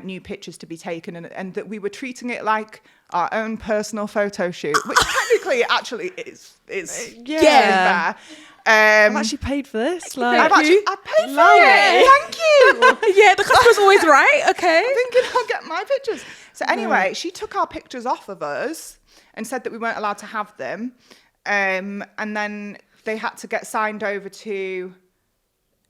new pictures to be taken, and that we were treating it like our own personal photo shoot, which technically actually is fair. I've actually paid for this. Like, I paid for Love it. it. Thank you. yeah, the customer's always right. Okay. I'm thinking I'll get my pictures. So anyway, she took our pictures off of us and said that we weren't allowed to have them. And then they had to get signed over to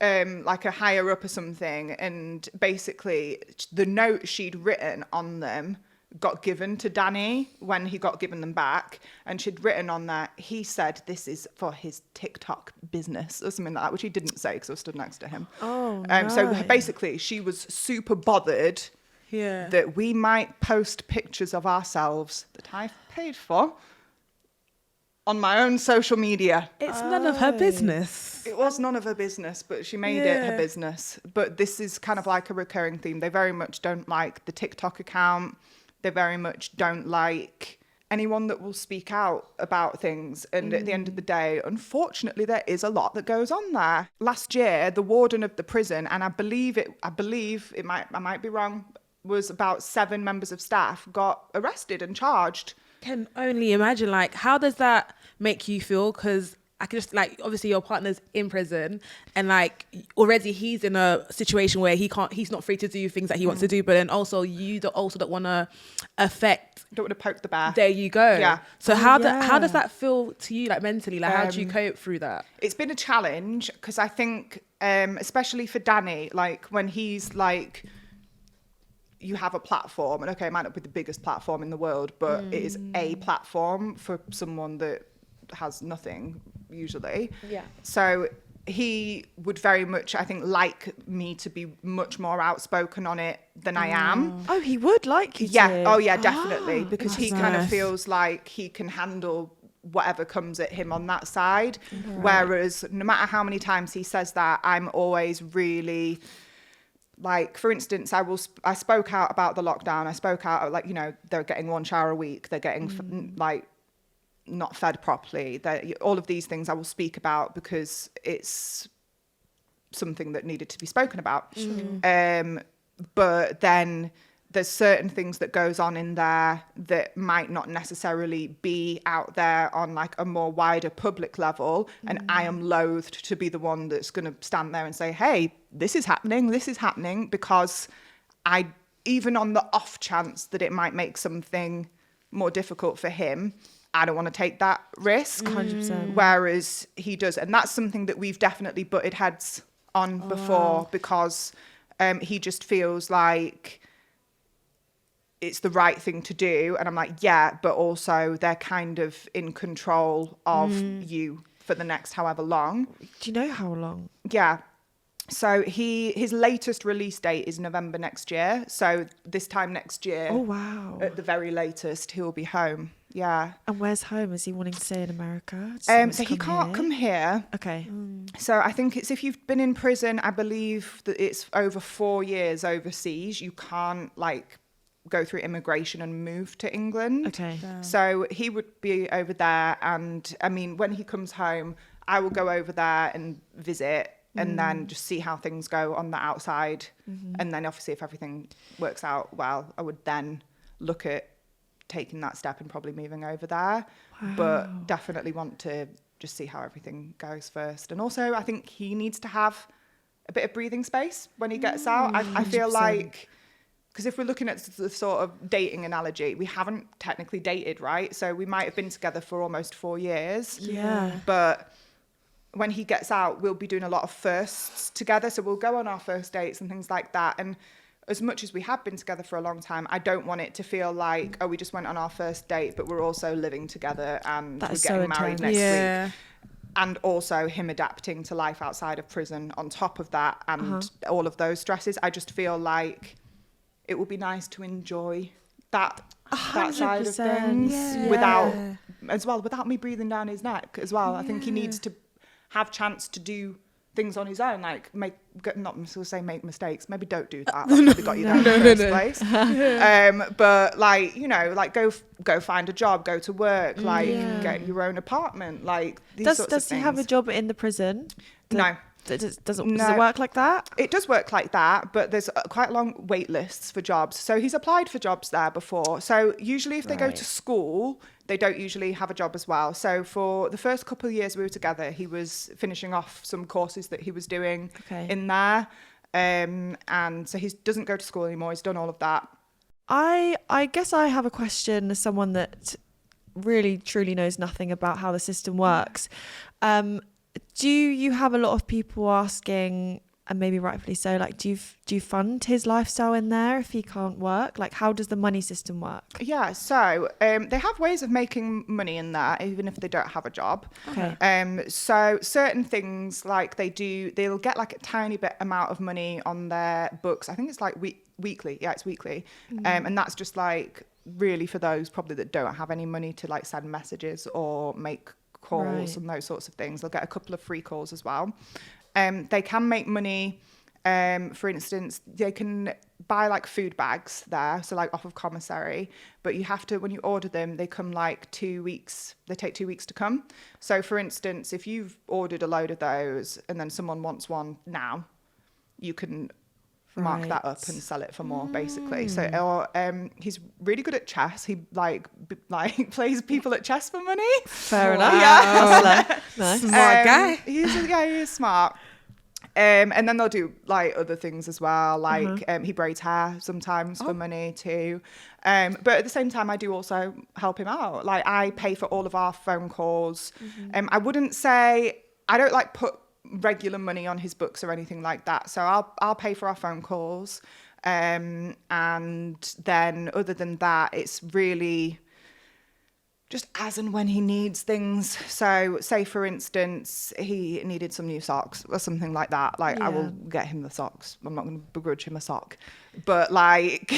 like a higher up or something. And basically the note she'd written on them got given to Danny when he got given them back, and she'd written on that, he said this is for his TikTok business or something like that, which he didn't say because I was stood next to him. So basically she was super bothered that we might post pictures of ourselves that I've paid for on my own social media. It's none of her business. It was none of her business, but she made it her business. But this is kind of like a recurring theme. They very much don't like the TikTok account. They very much don't like anyone that will speak out about things. And at the end of the day, unfortunately, there is a lot that goes on there. Last year, the warden of the prison, and I believe I might be wrong, was about 7 members of staff got arrested and charged. Can only imagine, like, how does that make you feel? Because I can just like, obviously your partner's in prison and like already he's in a situation where he's not free to do things that he wants to do, but then also you don't want to don't want to poke the bear. There you go. Yeah. So how does that feel to you, like mentally? Like how do you cope through that? It's been a challenge because I think, especially for Danny, like when he's like, you have a platform, and okay, it might not be the biggest platform in the world, but it is a platform for someone that has nothing usually. Yeah. So he would very much, I think, like me to be much more outspoken on it than I am. Oh, he would like you to. Yeah. Oh, yeah, definitely. Because he that's kind of nice. feels like he can handle whatever comes at him on that side. Whereas no matter how many times he says that, I'm always really like, for instance, I spoke out about the lockdown. I spoke out like, you know, they're getting 1 shower a week. They're getting like not fed properly. All of these things I will speak about because it's something that needed to be spoken about. But then there's certain things that goes on in there that might not necessarily be out there on like a more wider public level. And I am loathed to be the one that's going to stand there and say, hey, this is happening, because even on the off chance that it might make something more difficult for him, I don't want to take that risk. 100%. Whereas he does. And that's something that we've definitely butted heads on before, because he just feels like it's the right thing to do. And I'm like, yeah, but also they're kind of in control of you for the next however long. Do you know how long? Yeah. So his latest release date is November next year. So this time next year, Oh, wow. at the very latest, he'll be home. Yeah. And where's home? Is he wanting to stay in America? Does he want So to he can't come here. Okay. So I think it's if you've been in prison, I believe that it's over 4 years overseas. You can't like go through immigration and move to England. Okay. So he would be over there. And I mean, when he comes home, I will go over there and visit and then just see how things go on the outside. And then obviously if everything works out well, I would then look at taking that step and probably moving over there. But definitely want to just see how everything goes first. And also I think he needs to have a bit of breathing space when he gets out. I feel 100%. like, because if we're looking at the sort of dating analogy, we haven't technically dated, right? So we might have been together for almost 4 years. Yeah. But when he gets out, we'll be doing a lot of firsts together. So we'll go on our first dates and things like that. And as much as we have been together for a long time, I don't want it to feel like, oh, we just went on our first date, but we're also living together and That we're is so getting married intense. next week. And also him adapting to life outside of prison on top of that and all of those stresses. I just feel like it would be nice to enjoy that side of 100%. things Yeah. without me breathing down his neck as well. I think he needs to have chance to do things on his own, like make mistakes. Maybe don't do that. That's probably got you there in the first place. But like, you know, like go find a job, go to work, like get your own apartment, like these sorts of Does he have a things. job in the prison? No. Does it No. work like that? It does work like that, but there's quite long wait lists for jobs. So he's applied for jobs there before. So usually if they go Right. to school, they don't usually have a job as well. So for the first couple of years we were together, he was finishing off some courses that he was doing in there. And so he doesn't go to school anymore. He's done all of that. I guess I have a question as someone that really truly knows nothing about how the system works. Do you have a lot of people asking, and maybe rightfully so, like, do you fund his lifestyle in there if he can't work? Like, how does the money system work? Yeah, so they have ways of making money in there, even if they don't have a job. Okay. So certain things, like they'll get like a tiny bit amount of money on their books. I think it's like weekly. Yeah, it's weekly. And that's just like really for those probably that don't have any money to like send messages or make calls and those sorts of things. They'll get a couple of free calls as well. They can make money. For instance, they can buy like food bags there, so like off of commissary, but you have to, when you order them, they come like 2 weeks, they take 2 weeks to come. So for instance, if you've ordered a load of those and then someone wants one now, you can mark Right. that up and sell it for more, basically. So he's really good at chess. He like plays people at chess for money. Fair enough. Yeah. Nice. Smart guy. He is smart. And then they'll do like other things as well. Like he braids hair sometimes for money too. But at the same time, I do also help him out. Like I pay for all of our phone calls. I wouldn't say I don't like put regular money on his books or anything like that. So I'll pay for our phone calls. And then other than that, it's really just as and when he needs things. So say for instance, he needed some new socks or something like that. Like I will get him the socks. I'm not going to begrudge him a sock, but like,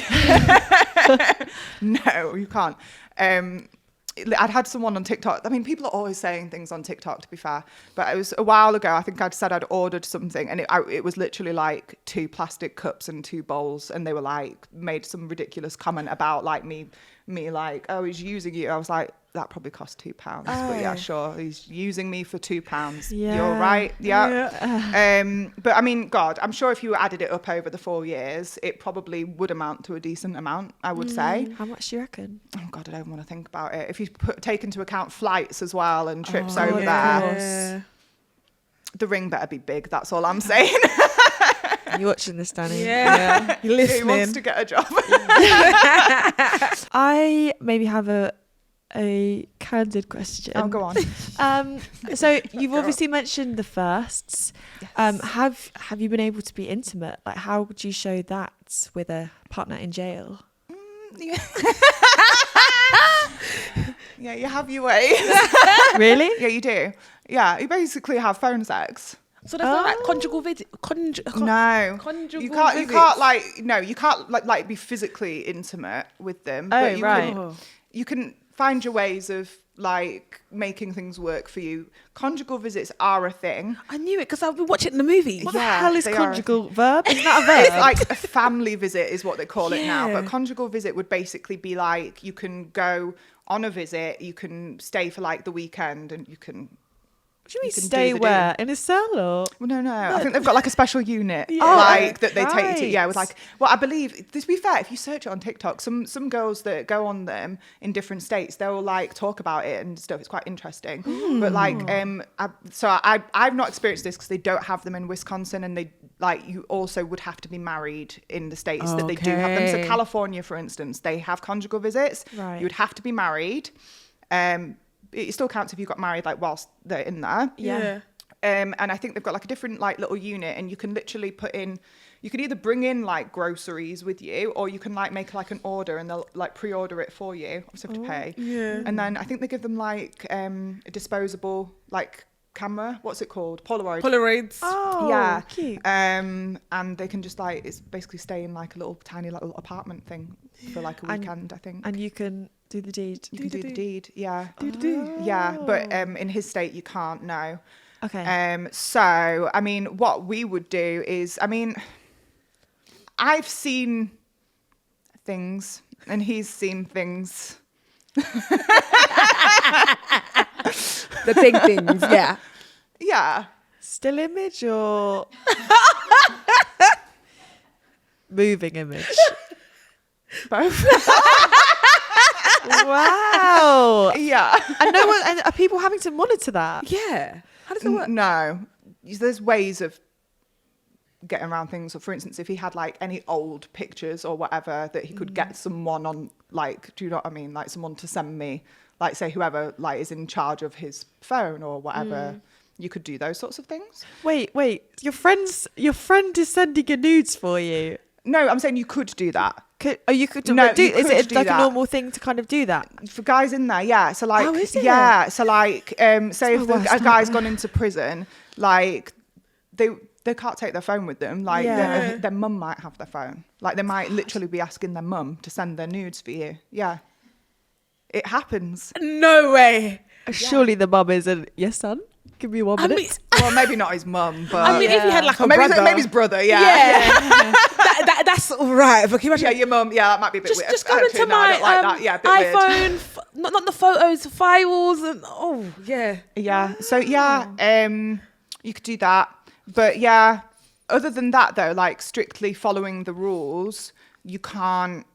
no, you can't. I'd had someone on TikTok. I mean, people are always saying things on TikTok, to be fair. But it was a while ago. I think I'd said I'd ordered something, and it was literally like 2 plastic cups and 2 bowls, and they were like made some ridiculous comment about like me like, oh, he's using you. I was like, that probably cost £2. But yeah, sure, he's using me for £2. Yeah. You're right. Yeah. But I mean, God, I'm sure if you added it up over the 4 years, it probably would amount to a decent amount, I would say. How much do you reckon? Oh God, I don't want to think about it. If you take into account flights as well and trips over there, Yeah. the ring better be big. That's all I'm saying. Are you watching this, Danny? Yeah. You're He wants listening. to get a job. I maybe have a candid question. Oh, go on. So you've obviously mentioned the firsts. Have you been able to be intimate? Like, how would you show that with a partner in jail? Yeah, you have your ways. Really? Yeah, you do. Yeah, you basically have phone sex. So there's no like conjugal visit. No, Conjugal you can't. You visits. can't like. No, you can't like be physically intimate with them. Oh, but you right. Can, you can find your ways of like making things work for you. Conjugal visits are a thing. I knew it because I've been watching the movie. What Yeah, the hell is they are. conjugal verb? Isn't that a verb? It's like a family visit is what they call it now. Yeah. But conjugal visit would basically be like you can go on a visit, you can stay for like the weekend, and you can. What do you mean can do stay the where? In a cell or? Well, no. I think they've got like a special unit, Yeah. like that they take you to. Right. Yeah, with like. Well, I believe. To be fair, if you search it on TikTok, some girls that go on them in different states, they'll like talk about it and stuff. It's quite interesting. But like, I've not experienced this because they don't have them in Wisconsin, and they like you also would have to be married in the states that they do have them. So Okay. California, for instance, they have conjugal visits. Right. You would have to be married. It still counts if you got married like whilst they're in there. Yeah. And I think they've got like a different like little unit, and you can literally put in, you can either bring in like groceries with you, or you can like make like an order and they'll like pre-order it for you. Obviously have to pay. Yeah. And then I think they give them like a disposable like camera. What's it called? Polaroids. Oh, Yeah. cute. And they can just like, it's basically stay in like a little tiny like little apartment thing for like a And- weekend, I think. And you can do the deed. You can do the deed. Yeah. Do. Yeah. But in his state you can't, no. Okay. So, I mean, what we would do is, I mean, I've seen things and he's seen things. The big things. Yeah. Yeah. Still image or moving image? Both. Wow. Yeah. And no one. And are people having to monitor that? Yeah. How does it work? No. There's ways of getting around things. So, for instance, if he had like any old pictures or whatever that he could get someone on, like, do you know what I mean? Like someone to send me, like say whoever like is in charge of his phone or whatever. You could do those sorts of things. Wait. Your friend is sending your nudes for you. No, I'm saying you could do that. You could No, do. you Is could it do like that. a normal thing to kind of do that? For guys in there, yeah. So like, Oh, is it? yeah. So like, say if my worst a guy's gone into prison, like they can't take their phone with them. Like Yeah. their mum might have their phone. Like they might literally be asking their mum to send their nudes for you. Yeah, it happens. No way. Surely the mum isn't. Yes, son. Give me 1 I minute. mean, Well, maybe not his mum, but I mean, if you had like a or maybe brother, maybe his brother. Yeah. yeah, that's all right. But can you Yeah, imagine? your mum. Yeah, that might be a bit Just, weird. just go Actually, into no, I my don't like that. Yeah, a bit weird. iPhone, not the photos, files, and Yeah. So yeah, you could do that. But yeah, other than that, though, like strictly following the rules, you can't.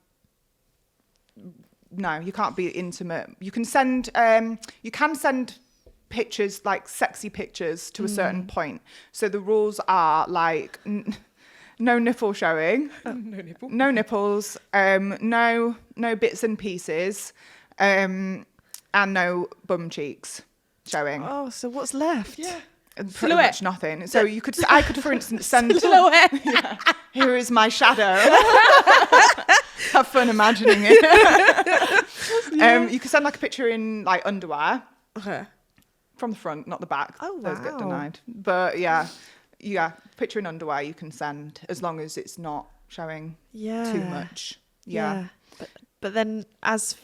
No, you can't be intimate. You can send pictures, like sexy pictures, to a certain point. So the rules are like no nipple showing, no nipples, no bits and pieces, and no bum cheeks showing. Oh, so what's left? Yeah. Pretty Silhouette. much nothing. So I could, for instance, send. Silhouette. Yeah, here is my shadow. Have fun imagining it. You could send like a picture in like underwear. Okay. From the front, not the back. Oh, Those get wow. denied. But yeah, picture in underwear you can send as long as it's not showing too much. Yeah. But then as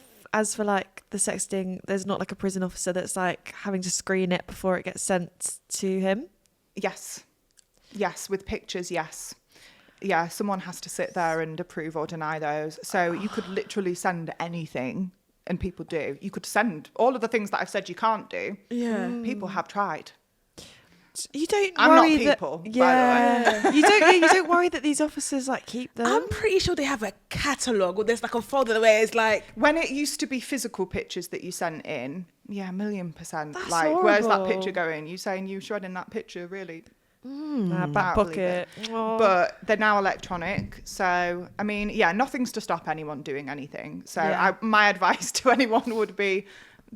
for like the sexting, there's not like a prison officer that's like having to screen it before it gets sent to him. Yes, with pictures, yes. Yeah, someone has to sit there and approve or deny those. So you could literally send anything, and people do. You could send all of the things that I've said you can't do. Yeah. People have tried. You don't I'm not worry people, that, by the way. you don't worry that these officers like keep them. I'm pretty sure they have a catalogue, or there's like a folder where it's like. When it used to be physical pictures that you sent in, yeah, 1,000,000%. That's like, where's that horrible. picture going? You saying you shredding that picture, really? Back Can't believe it. pocket. Oh. But they're now electronic. So, I mean, yeah, nothing's to stop anyone doing anything. So Yeah. my advice to anyone would be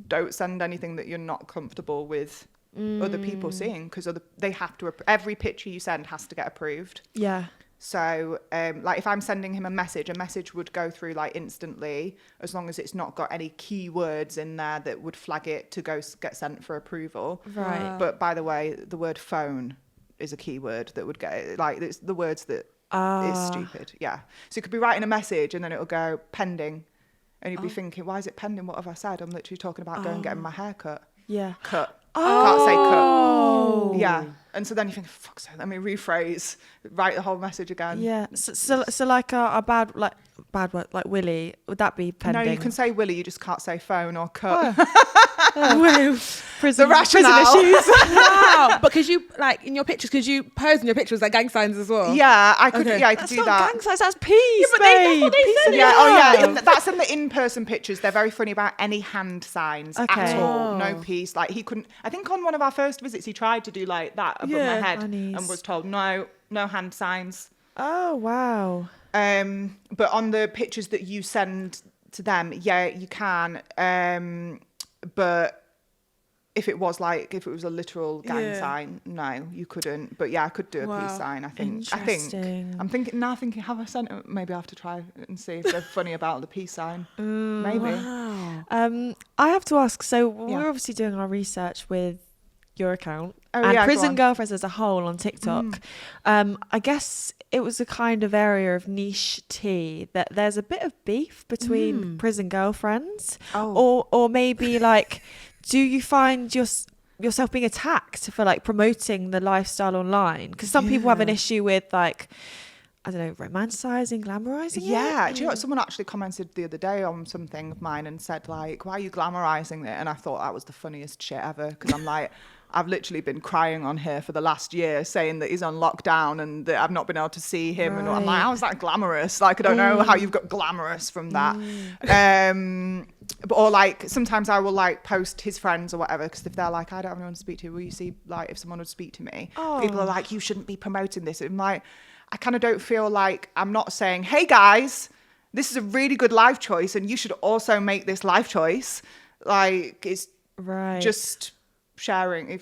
don't send anything that you're not comfortable with other people seeing, because they have to, every picture you send has to get approved. Yeah. So, like if I'm sending him a message would go through like instantly, as long as it's not got any keywords in there that would flag it to get sent for approval. Right. Wow. But by the way, the word phone is a keyword that would get it. Like it's the words that is stupid. Yeah. So you could be writing a message and then it'll go pending, and you'd be thinking, why is it pending? What have I said? I'm literally talking about going and getting my hair cut. Yeah. Cut. Can't say cut. Yeah. And so then you think, fuck's sake, let me rephrase, write the whole message again. Yeah. So like a bad word like Willie, would that be pending? No, you can say Willie, you just can't say phone or cut. Prison, The rationale. prison issues. Wow. But could you, like, in your pictures, could you pose in your pictures like gang signs as well? Yeah, I could. Okay. Yeah, I could That's do not that. gang signs, that's peace, but that's what they Peace said. and Yeah, oh yeah, love. that's in the in-person pictures. They're very funny about any hand signs Okay. at all. Oh. No peace. Like he couldn't. I think on one of our first visits, he tried to do like that above Yeah. my head Bunnies. and was told no hand signs. Oh wow. But on the pictures that you send to them, yeah, you can. But if it was a literal gang Yeah. sign, no, you couldn't. But yeah, I could do a Wow. peace sign. I think. Interesting. I'm thinking now. Have I sent it? Maybe I have to try and see if they're funny about the peace sign. Maybe. Wow. I have to ask, so Yeah. we're obviously doing our research with your account Oh, and yeah, go Prison on. Girlfriends as a whole on TikTok. I guess it was a kind of area of niche tea that there's a bit of beef between prison girlfriends, or maybe like, do you find yourself being attacked for like promoting the lifestyle online? Because some people have an issue with like, I don't know, romanticizing, glamorizing it. Yeah, do you know what? Someone actually commented the other day on something of mine and said like, why are you glamorizing it? And I thought that was the funniest shit ever, because I'm like, I've literally been crying on here for the last year saying that he's on lockdown and that I've not been able to see him. And I'm like, how is that glamorous? Like, I don't know how you've got glamorous from that. Or like, sometimes I will like post his friends or whatever, because if they're like, I don't have anyone to speak to, will you see, like, if someone would speak to me? People are like, you shouldn't be promoting this. And I'm like, I kind of don't feel like I'm not saying, hey guys, this is a really good life choice and you should also make this life choice. Like, it's Right. just sharing.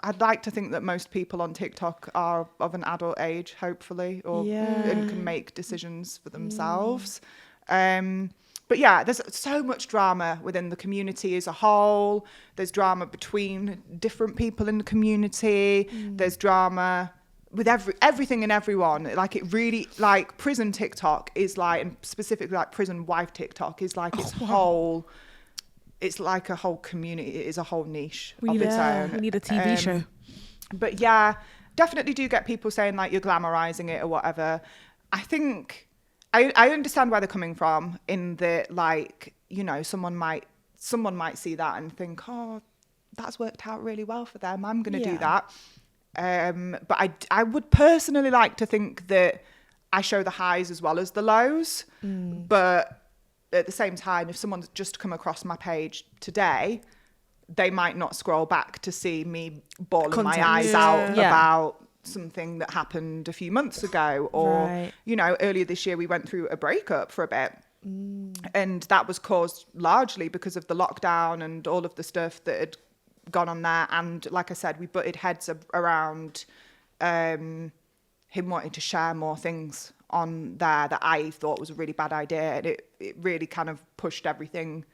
I'd like to think that most people on TikTok are of an adult age, hopefully, and can make decisions for themselves. But yeah, there's so much drama within the community as a whole. There's drama between different people in the community. There's drama with everything and everyone. Like, it really, like, prison TikTok is like, and specifically like prison wife TikTok is like its whole. It's like a whole community. It is a whole niche of its own. We need a TV show. But yeah, definitely do get people saying like you're glamorizing it or whatever. I think I understand where they're coming from, in that, like, you know, someone might see that and think, oh, that's worked out really well for them, I'm going to do that. But I would personally like to think that I show the highs as well as the lows. But at the same time, if someone's just come across my page today, they might not scroll back to see me bawling my eyes out about something that happened a few months ago. Or, you know, earlier this year we went through a breakup for a bit. And that was caused largely because of the lockdown and all of the stuff that had gone on there. And like I said, we butted heads around him wanting to share more things on there that I thought was a really bad idea. And it really kind of pushed everything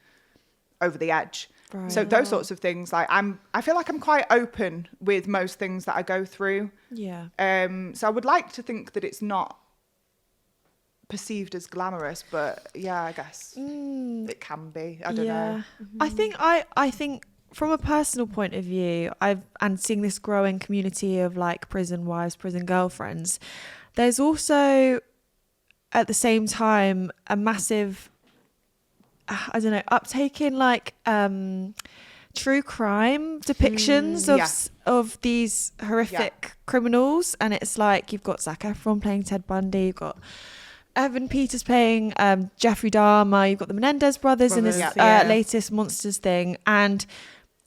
over the edge. So those sorts of things, like I feel like I'm quite open with most things that I go through. Yeah. So I would like to think that it's not perceived as glamorous, but yeah, I guess it can be. I don't know. I think from a personal point of view, and seeing this growing community of like prison wives, prison girlfriends, there's also at the same time a massive, I don't know, uptake in like true crime depictions of these horrific criminals. And it's like you've got Zac Efron playing Ted Bundy, you've got Evan Peters playing Jeffrey Dahmer, you've got the Menendez brothers in this latest Monsters thing. And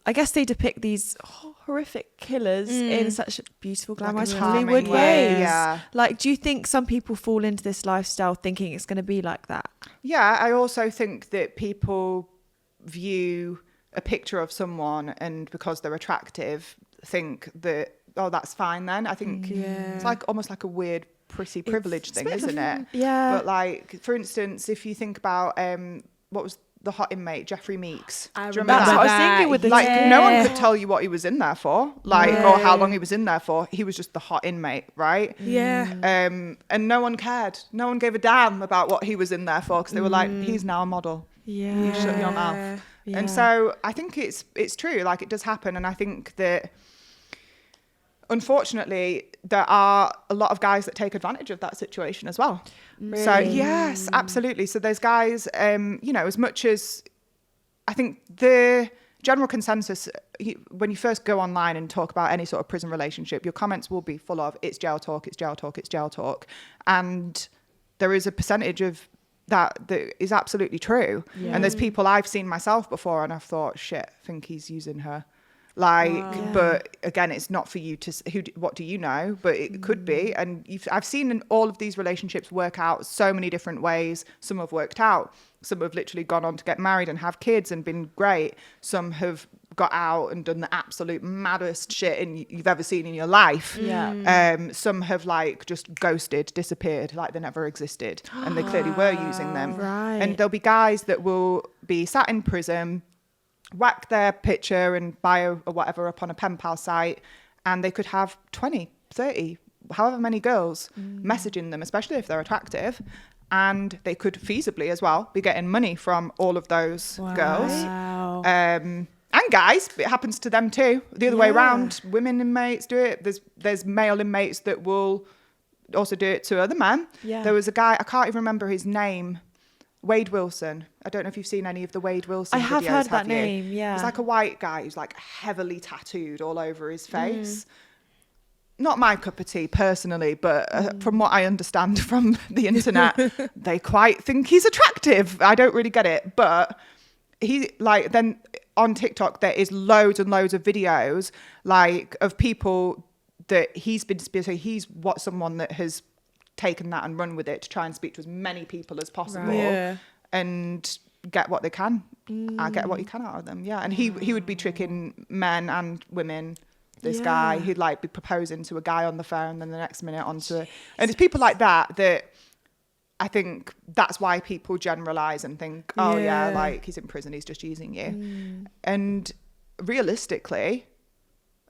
I guess they depict these horrific killers in such beautiful, glamorized Hollywood ways. Yeah. Like, do you think some people fall into this lifestyle thinking it's going to be like that? Yeah, I also think that people view a picture of someone and because they're attractive, think that, oh, that's fine then. I think it's like almost like a weird pretty privilege thing, isn't it? Yeah. But like, for instance, if you think about what was the hot inmate, Jeffrey Meeks. I remember that's what I was thinking with the no one could tell you what he was in there for, or how long he was in there for. He was just the hot inmate, right? Yeah. And no one cared. No one gave a damn about what he was in there for because they were like, he's now a model. Yeah. You shut your mouth. Yeah. And so I think it's true. Like, it does happen, and I think that unfortunately there are a lot of guys that take advantage of that situation as well. Really? So yes, absolutely. So there's guys, as much as I think the general consensus, when you first go online and talk about any sort of prison relationship, your comments will be full of it's jail talk, it's jail talk, it's jail talk. And there is a percentage of that is absolutely true. Yeah. And there's people I've seen myself before and I've thought, shit, I think he's using her. But again, it's not for you to what do you know, but it could be. And I've seen in all of these relationships work out so many different ways. Some have worked out, some have literally gone on to get married and have kids and been great. Some have got out and done the absolute maddest shit you've ever seen in your life. Some have like just ghosted, disappeared, like they never existed, and they clearly were using them. And there'll be guys that will be sat in prison, whack their picture and bio or whatever up on a pen pal site, and they could have 20, 30, however many girls messaging them, especially if they're attractive, and they could feasibly as well be getting money from all of those girls. And guys, it happens to them too. The other way around, women inmates do it. There's male inmates that will also do it to other men. There was a guy, I can't even remember his name, Wade Wilson. I don't know if you've seen any of the Wade Wilson videos. I have heard that name, He's like a white guy who's like heavily tattooed all over his face. Not my cup of tea personally, but from what I understand from the internet, they quite think he's attractive. I don't really get it. But then on TikTok, there is loads and loads of videos like of people that he's someone that has taken that and run with it to try and speak to as many people as possible and get what they can. Get what you can out of them. And he would be tricking men and women. This guy, he'd like be proposing to a guy on the phone, then the next minute and it's people like that I think that's why people generalize and think, like he's in prison, he's just using you. And realistically,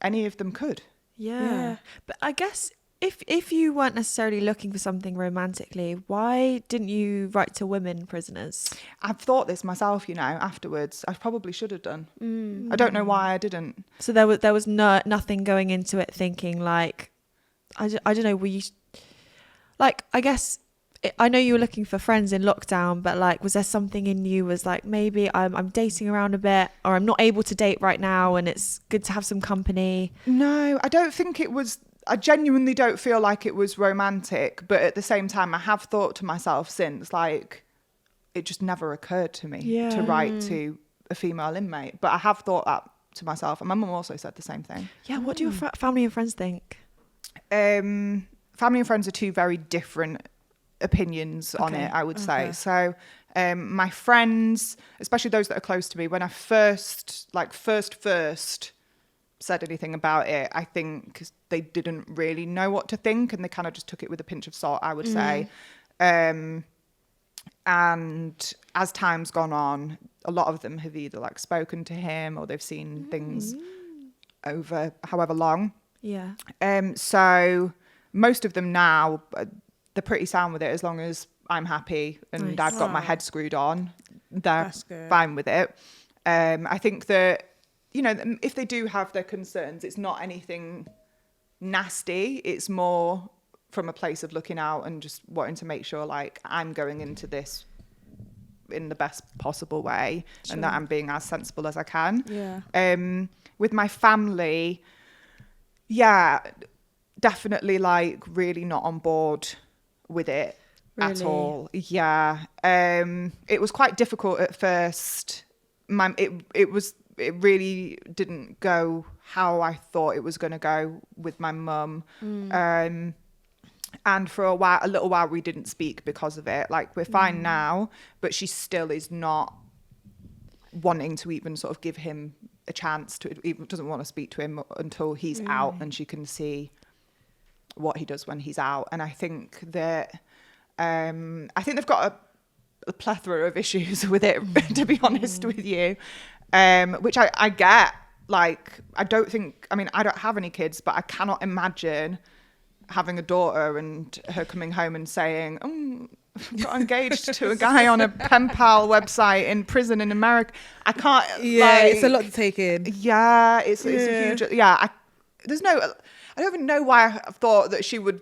any of them could. But I guess if you weren't necessarily looking for something romantically, why didn't you write to women prisoners? I've thought this myself, afterwards. I probably should have done. I don't know why I didn't. So there was nothing going into it thinking like, I don't know, were you... Like, I guess I know you were looking for friends in lockdown, but like, was there something in you was like, maybe I'm dating around a bit, or I'm not able to date right now and it's good to have some company? No, I don't think it was. I genuinely don't feel like it was romantic, but at the same time, I have thought to myself since, like, it just never occurred to me to write to a female inmate. But I have thought that to myself, and my mum also said the same thing. Yeah, what do your family and friends think? Family and friends are two very different opinions on it, I would say. So my friends, especially those that are close to me, when I first said anything about it, I think they didn't really know what to think, and they kind of just took it with a pinch of salt, I would say. And as time's gone on, a lot of them have either like spoken to him or they've seen things over however long. Yeah. So most of them now, they're pretty sound with it as long as I'm happy and Nice. I've got my head screwed on. They're That's good. fine with it. I think that, you know, if they do have their concerns, it's not anything nasty. It's more from a place of looking out and just wanting to make sure, like, I'm going into this in the best possible way and that I'm being as sensible as I can. Yeah. With my family, yeah, definitely like really not on board with it at Really? all. Yeah. It was quite difficult at first. It really didn't go how I thought it was going to go with my mum. And for a little while, we didn't speak because of it. Like, we're fine now, but she still is not wanting to even sort of give him a chance to, even doesn't want to speak to him until he's out and she can see what he does when he's out. And I think that, they've got a plethora of issues with it, to be honest with you, which I get. Like, I don't have any kids, but I cannot imagine having a daughter and her coming home and saying, "Oh, I got engaged to a guy on a pen pal website in prison in America." I can't. Yeah, it's a lot to take in. Yeah, it's a huge. Yeah, I don't even know why I thought that she would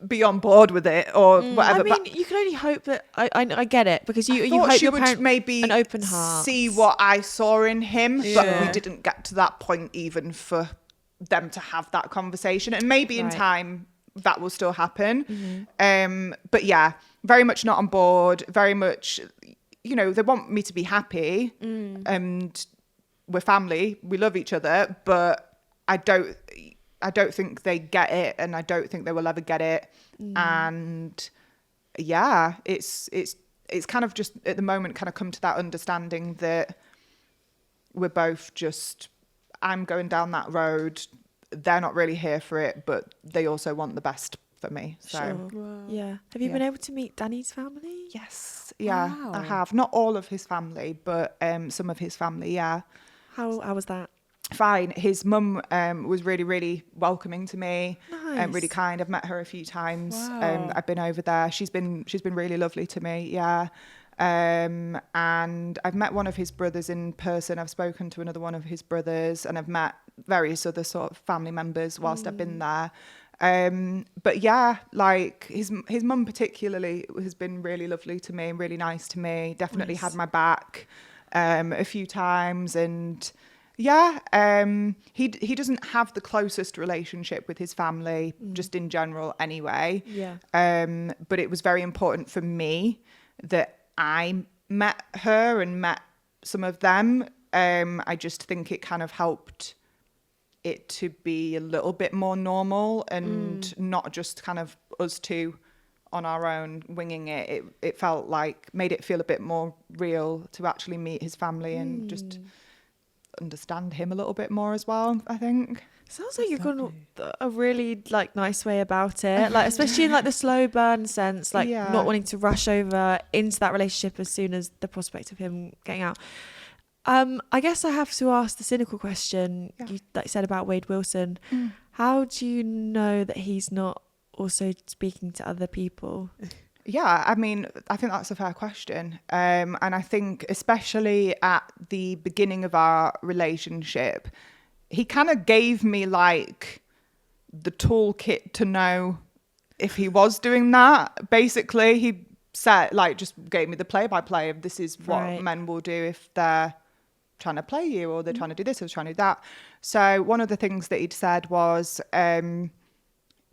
be on board with it or whatever. I mean, you can only hope that I get it, because you thought hope she your would parent maybe an open heart, see what I saw in him, but Yeah. we didn't get to that point even for them to have that conversation. And maybe in Right. time that will still happen. But yeah, very much not on board. Very much, you know, they want me to be happy, and we're family. We love each other, but I don't think they get it, and I don't think they will ever get it. And yeah, it's kind of just at the moment kind of come to that understanding that we're both just, I'm going down that road. They're not really here for it, but they also want the best for me. So Sure. Yeah. Have you Yeah. been able to meet Danny's family? yes, yeah, Wow. I have. Not all of his family, but some of his family, yeah. How was that? Fine. His mum was really, really welcoming to me. Nice. Really kind. I've met her a few times. Wow. I've been over there. She's been really lovely to me. Yeah. And I've met one of his brothers in person. I've spoken to another one of his brothers, and I've met various other sort of family members whilst I've been there. But yeah, like his mum particularly has been really lovely to me and really nice to me. Definitely had my back a few times, and yeah, he doesn't have the closest relationship with his family, just in general anyway. Yeah. But it was very important for me that I met her and met some of them. I just think it kind of helped it to be a little bit more normal and not just kind of us two on our own winging it. It felt like, made it feel a bit more real to actually meet his family and just understand him a little bit more as well, I think. Sounds like you've gone a really like nice way about it, like especially in like the slow burn sense, like Yeah. not wanting to rush over into that relationship as soon as the prospect of him getting out. I guess I have to ask the cynical question. Yeah. You like said about Wade Wilson. How do you know that he's not also speaking to other people? Yeah, I mean, I think that's a fair question. And I think especially at the beginning of our relationship, he kind of gave me like the toolkit to know if he was doing that, basically he said, like, just gave me the play-by-play of this is what men will do if they're trying to play you, or they're trying to do this or trying to do that. So one of the things that he'd said was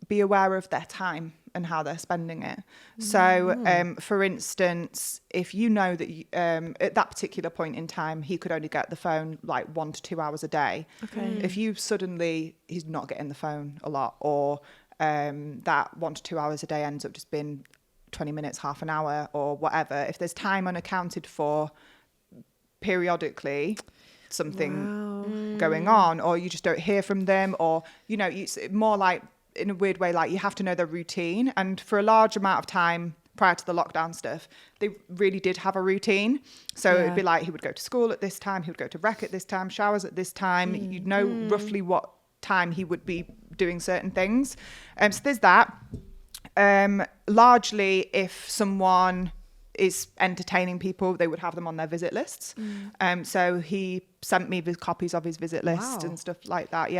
be aware of their time and how they're spending it. So for instance, if you know that you, at that particular point in time he could only get the phone like 1 to 2 hours a day, if you suddenly he's not getting the phone a lot, or that 1 to 2 hours a day ends up just being 20 minutes, half an hour or whatever, if there's time unaccounted for periodically, something going on, or you just don't hear from them, or it's more like, in a weird way, like you have to know their routine. And for a large amount of time prior to the lockdown stuff, they really did have a routine. So it'd be like he would go to school at this time, he would go to rec at this time, showers at this time. You'd know roughly what time he would be doing certain things. So there's that. Largely, if someone is entertaining people, they would have them on their visit lists. So he sent me the copies of his visit list and stuff like that.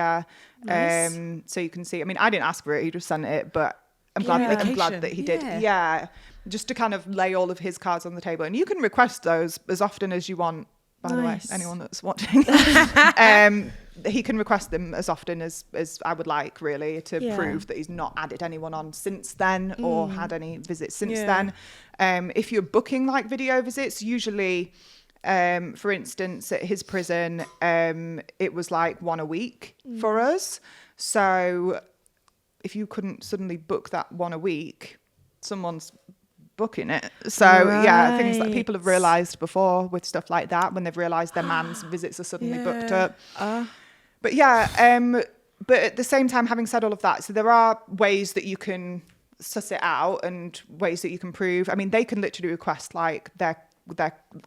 Nice. So you can see, I mean, I didn't ask for it, he just sent it, but I'm glad that he did. Just to kind of lay all of his cards on the table. And you can request those as often as you want, by the way, anyone that's watching. He can request them as often as I would like, really, to prove that he's not added anyone on since then or had any visits since then. If you're booking like video visits, usually, for instance, at his prison, it was like 1 a week for us. So if you couldn't suddenly book that 1 a week, someone's booking it. So things that people have realised before with stuff like that, when they've realised their man's visits are suddenly booked up. But at the same time, having said all of that, so there are ways that you can suss it out and ways that you can prove. I mean, they can literally request like their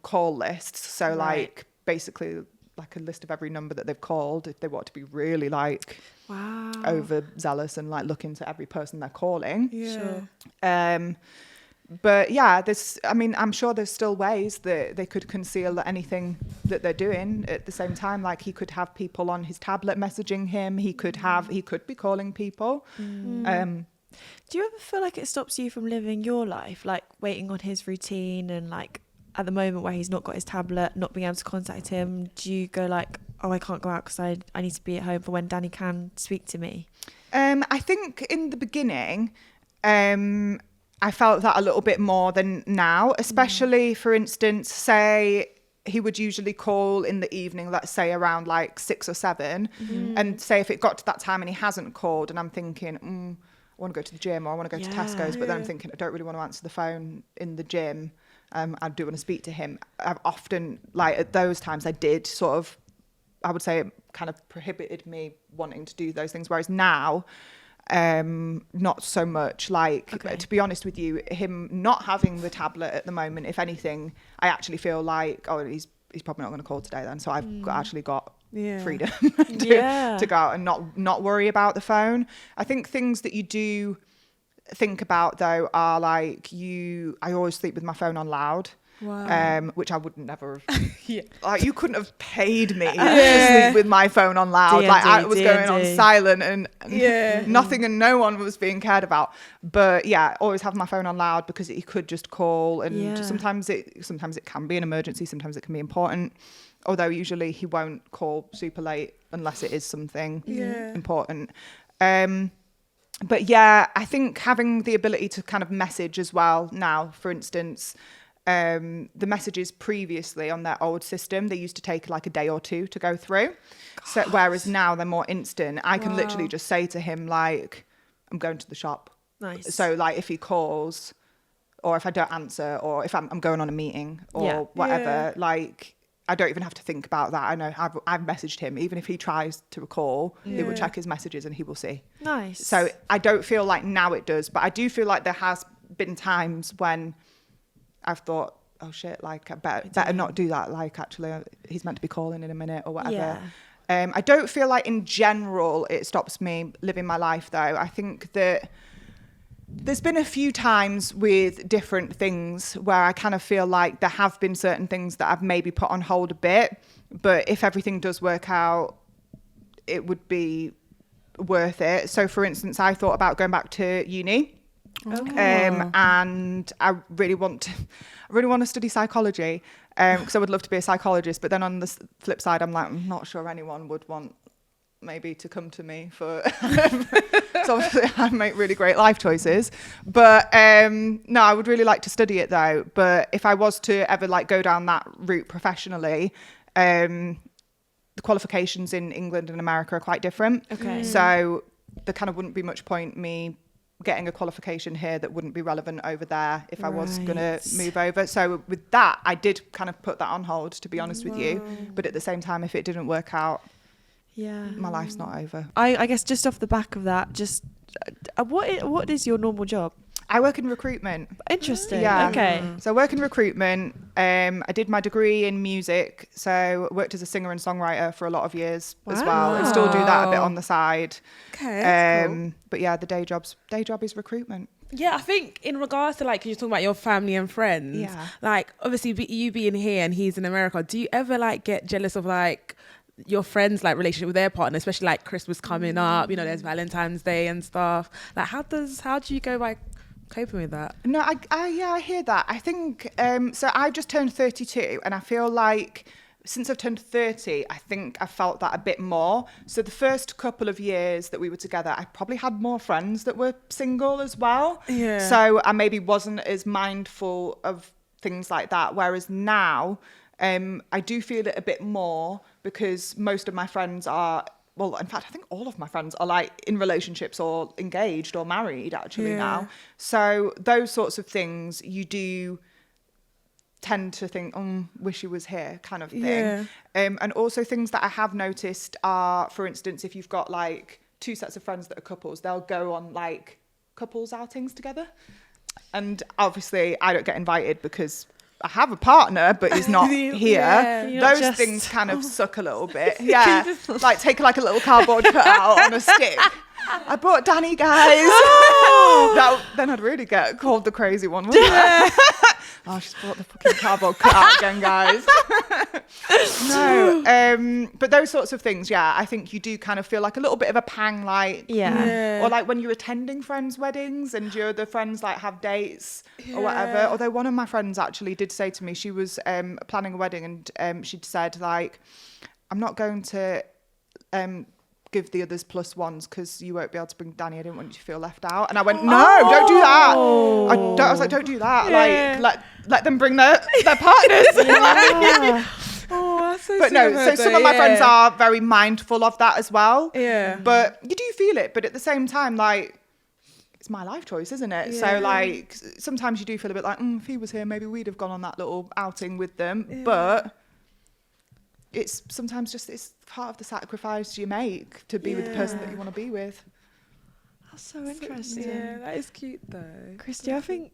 call lists. So like basically like a list of every number that they've called if they want to be really like overzealous and like look into every person they're calling. But I'm sure there's still ways that they could conceal anything that they're doing at the same time. Like he could have people on his tablet messaging him. He could be calling people. Do you ever feel like it stops you from living your life, like waiting on his routine, and like at the moment where he's not got his tablet, not being able to contact him, do you go like, oh, I can't go out because I need to be at home for when Danny can speak to me? I think in the beginning, I felt that a little bit more than now, especially, for instance, say he would usually call in the evening, let's say around like 6 or 7, and say if it got to that time and he hasn't called and I'm thinking, I want to go to the gym or I want to go to Tesco's, but then I'm thinking I don't really want to answer the phone in the gym. I do want to speak to him. I've often, like at those times, I did sort of, I would say it kind of prohibited me wanting to do those things. Whereas now, not so much. Like, to be honest with you, him not having the tablet at the moment, if anything, I actually feel like, oh, he's probably not going to call today then. So I've actually got freedom to go out and not worry about the phone. I think things that you do think about though are like I always sleep with my phone on loud. Which I would never have. Like you couldn't have paid me to sleep with my phone on loud. D&D, like I was going on D&D. silent and nothing and no one was being cared about. But always have my phone on loud because he could just call, and sometimes it can be an emergency, sometimes it can be important. Although usually he won't call super late unless it is something important. But I think having the ability to kind of message as well now, for instance, the messages previously on their old system, they used to take like a day or two to go through. So whereas now they're more instant. I can literally just say to him like, I'm going to the shop. Nice. So like if he calls or if I don't answer or if I'm going on a meeting or whatever, like I don't even have to think about that. I know I've messaged him. Even if he tries to recall, he will check his messages and he will see. Nice. So I don't feel like now it does, but I do feel like there has been times when I've thought, oh shit, like I better not do that. Like actually he's meant to be calling in a minute or whatever. I don't feel like in general it stops me living my life though. I think that there's been a few times with different things where I kind of feel like there have been certain things that I've maybe put on hold a bit, but if everything does work out, it would be worth it. So for instance, I thought about going back to uni. And I really want to study psychology because I would love to be a psychologist. But then on the flip side, I'm not sure anyone would want maybe to come to me for so obviously I make really great life choices, but no, I would really like to study it though. But if I was to ever go down that route professionally, the qualifications in England and America are quite different. So there kind of wouldn't be much point me getting a qualification here that wouldn't be relevant over there if I was going to move over. So with that, I did kind of put that on hold, to be honest with you. But at the same time, if it didn't work out, my life's not over. I guess just off the back of that, just what is your normal job? I work in recruitment. Interesting. Yeah. Okay. So I work in recruitment. I did my degree in music, so I worked as a singer and songwriter for a lot of years as well, and still do that a bit on the side. Okay. That's cool. But yeah, the day job is recruitment. Yeah, I think in regards to you're talking about your family and friends. Yeah. Obviously you being here and he's in America, do you ever get jealous of your friends relationship with their partner, especially Christmas coming up, there's Valentine's Day and stuff. How do you go by coping with that? No, I hear that. I think so I've just turned 32 and I feel like since I've turned 30, I think I felt that a bit more. So the first couple of years that we were together, I probably had more friends that were single as well. Yeah. So I maybe wasn't as mindful of things like that. Whereas now, I do feel it a bit more because most of my friends are, well, in fact, I think all of my friends are in relationships or engaged or married actually now. So those sorts of things you do tend to think, wish he was here kind of thing. Yeah. And also things that I have noticed are, for instance, if you've got two sets of friends that are couples, they'll go on couples outings together. And obviously I don't get invited because I have a partner, but he's not here. Those things kind of suck a little bit. Yeah. Take a little cardboard cutout on a stick. I brought Danny, guys. Then I'd really get called the crazy one, wouldn't I? Oh, she's brought the fucking cardboard cutout again, guys. No. But those sorts of things, I think you do kind of feel a little bit of a pang, or when you're attending friends' weddings and your other friends have dates or whatever. Although one of my friends actually did say to me, she was planning a wedding and she'd said I'm not going to give the others plus ones because you won't be able to bring Danny. I didn't want you to feel left out. And I went, no, don't do that. I was like, don't do that. Let them bring their partners. That's so but no, so some of my friends are very mindful of that as well. Yeah. But you do feel it. But at the same time, it's my life choice, isn't it? Yeah. So sometimes you do feel a bit if he was here, maybe we'd have gone on that little outing with them. Yeah. But it's sometimes it's part of the sacrifice you make to be with the person that you want to be with. That's so interesting. Yeah, that is cute though. Christie, I think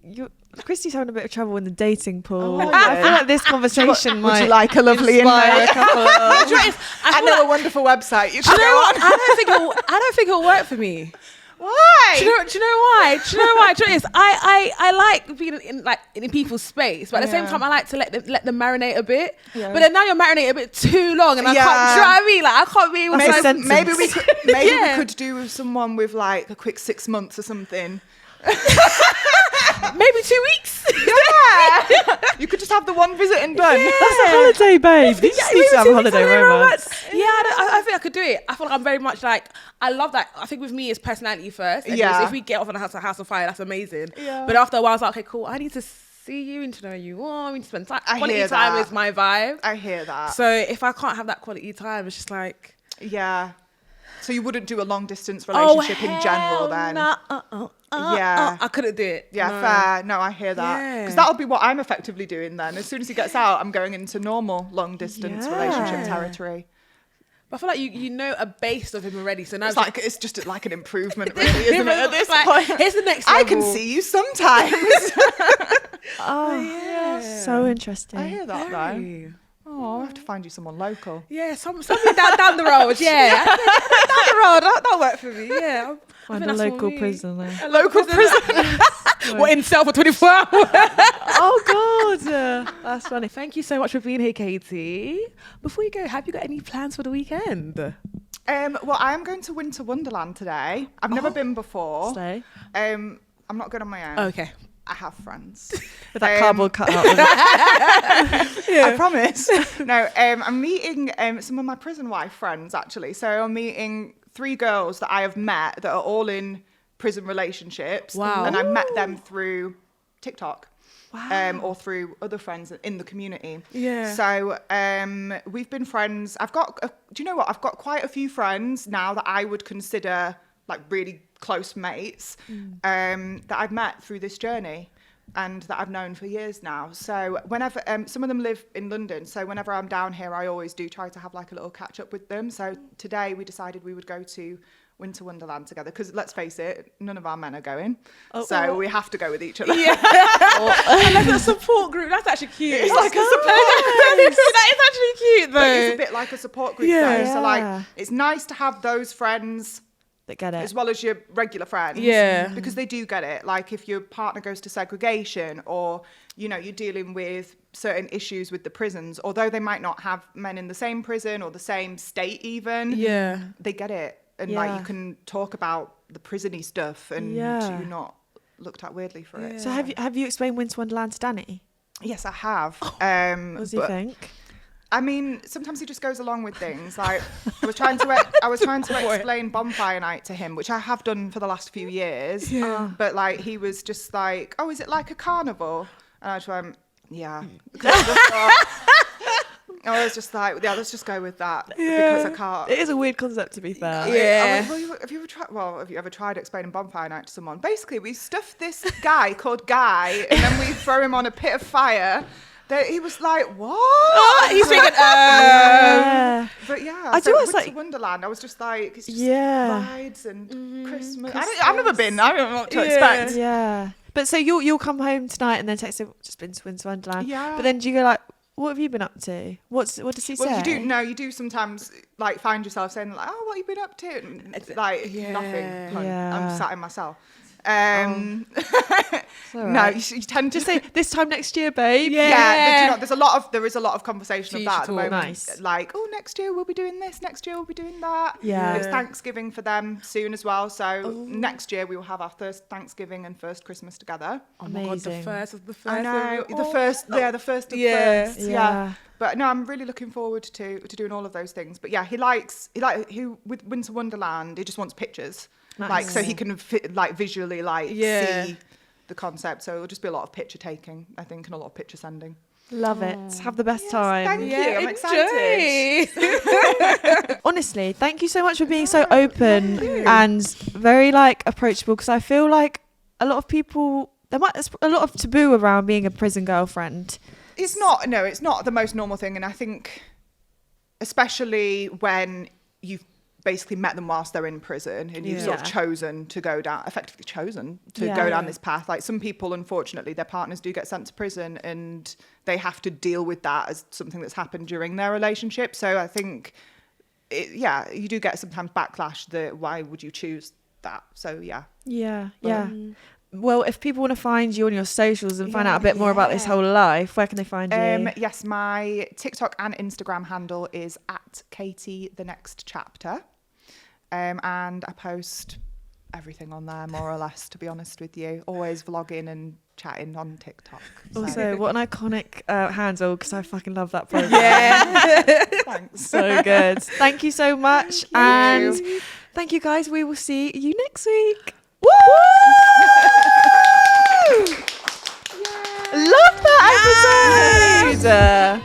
Christie's having a bit of trouble in the dating pool. I feel like this conversation would you like a lovely inspire a couple of... I know a wonderful website you can go on. I don't think it'll work for me. Why? Do you know why? Do you know why? Do you know what it is? I like being in people's space, but at the same time I like to let them marinate a bit. Yeah. But then now you're marinating a bit too long, and I can't. Do you know what I mean? I can't be able to. Maybe we could do with someone with a quick 6 months or something. Maybe 2 weeks. Yeah. You could just have the one visit and done. Yeah. That's a holiday, babe. You just need to have a holiday romance. Yeah, I think I could do it. I feel like I'm very much I love that. I think with me it's personality first. And if we get off on a house of fire, that's amazing. Yeah. But after a while, I was like, okay, cool. I need to see you and to know you more. I need to spend time. Quality time is my vibe. I hear that. So if I can't have that quality time, it's just yeah. So you wouldn't do a long distance relationship in general then? I couldn't do it. Yeah, no. Fair. No, I hear that. Because that'll be what I'm effectively doing then. As soon as he gets out, I'm going into normal long distance relationship territory. But I feel like you know a base of him already. So now it's just an improvement, really, isn't it? At this point, here's the next level. I can see you sometimes. So interesting. I hear that though. Oh, I'll have to find you someone local. Yeah, something down the road. Yeah, down the road. That'll work for me. Yeah, find a local prison there. A local prison. What, in cell for 24 hours? Oh God, that's funny. Thank you so much for being here, Katie. Before you go, have you got any plans for the weekend? Well, I am going to Winter Wonderland today. I've never been before. Slay. I'm not good on my own. Okay. I have friends. With that cardboard cutout. I promise. No, I'm meeting some of my prison wife friends, actually. So I'm meeting 3 girls that I have met that are all in prison relationships. Wow. And I met them through TikTok. Wow. Or through other friends in the community. Yeah. So we've been friends. Do you know what? I've got quite a few friends now that I would consider like really close mates that I've met through this journey and that I've known for years now. So whenever, some of them live in London. So whenever I'm down here, I always do try to have like a little catch up with them. So today we decided we would go to Winter Wonderland together because let's face it, none of our men are going, so we have to go with each other. Yeah, like a support group. That's actually cute. It's like a support group. That is actually cute, though. But it's a bit like a support group, Yeah. though. So like, it's nice to have those friends That get it. as well as your regular friends. Yeah. because they do get it. Like if your partner goes to segregation, or you know you're dealing with certain issues with the prisons, although they might not have men in the same prison or the same state, even. Yeah. They get it. And Yeah. like you can talk about the prison-y stuff and Yeah. you're not looked at weirdly for it. So have you explained Winter Wonderland to Danny? Yes, I have. What does he But, think? I mean, sometimes he just goes along with things. Like I was trying to explain bonfire night to him, which I have done for the last few years. Yeah. But like he was just like, "Oh, is it like a carnival?" And I just went, "Yeah." I was just like, "Yeah, let's just go with that because I can't." It is a weird concept, to be fair. Yeah. Have you ever tried explaining bonfire night to someone? Basically, we stuffed this guy called Guy, and then we throw him on a pit of fire. He was like, "What?" He's thinking, Yeah. But yeah, I do always Winter like- Wonderland. I was just like, it's just Yeah. rides and Mm-hmm. Christmas. I've never been. I don't know what to Yeah. expect. Yeah. But so you'll come home tonight and then text him, just been to Winter Wonderland. Yeah. But then do you go like, what have you been up to? What does he say? Well, you do sometimes like find yourself saying like, "Oh, what have you been up to?" And it's like Yeah. nothing. hun. Yeah. I'm sat in my cell. It's all No, right. you tend to Just say this time next year, babe. Yeah. Yeah, there is a lot of conversation of Future that at the talk. moment. Nice. Like, oh, next year we'll be doing this. Next year we'll be doing that. Yeah. It's Thanksgiving for them soon as well. So next year we will have our first Thanksgiving and first Christmas together. oh my God, the Amazing. first of the first. I know of- the first of Yeah. first. Yeah. But no, I'm really looking forward to doing all of those things. But yeah, he with Winter Wonderland, he just wants pictures. Nice. Like so he can visually Yeah. see the concept. So it'll just be a lot of picture taking, I think, and a lot of picture sending. Love it. Have the best time. thank you. Yeah, I'm enjoy. excited. Honestly, thank you so much for being so open and very like approachable, because I feel like a lot of people, there's a lot of taboo around being a prison girlfriend. It's not the most normal thing. And I think, especially when you've basically met them whilst they're in prison and you've sort of effectively chosen to go down this path. Like some people, unfortunately, their partners do get sent to prison and they have to deal with that as something that's happened during their relationship. So I think, you do get sometimes backlash that why would you choose that? So yeah. Yeah. Well, if people want to find you on your socials and find out a bit more about this whole life, where can they find you? Yes, my TikTok and Instagram handle is @KatieTheNextChapter. And I post everything on there, more or less, to be honest with you. Always vlogging and chatting on TikTok. So. Also, what an iconic handle, because I fucking love that program. Yeah. Thanks. So good. Thank you so much. And thank you, guys. We will see you next week. Woo! Love that episode.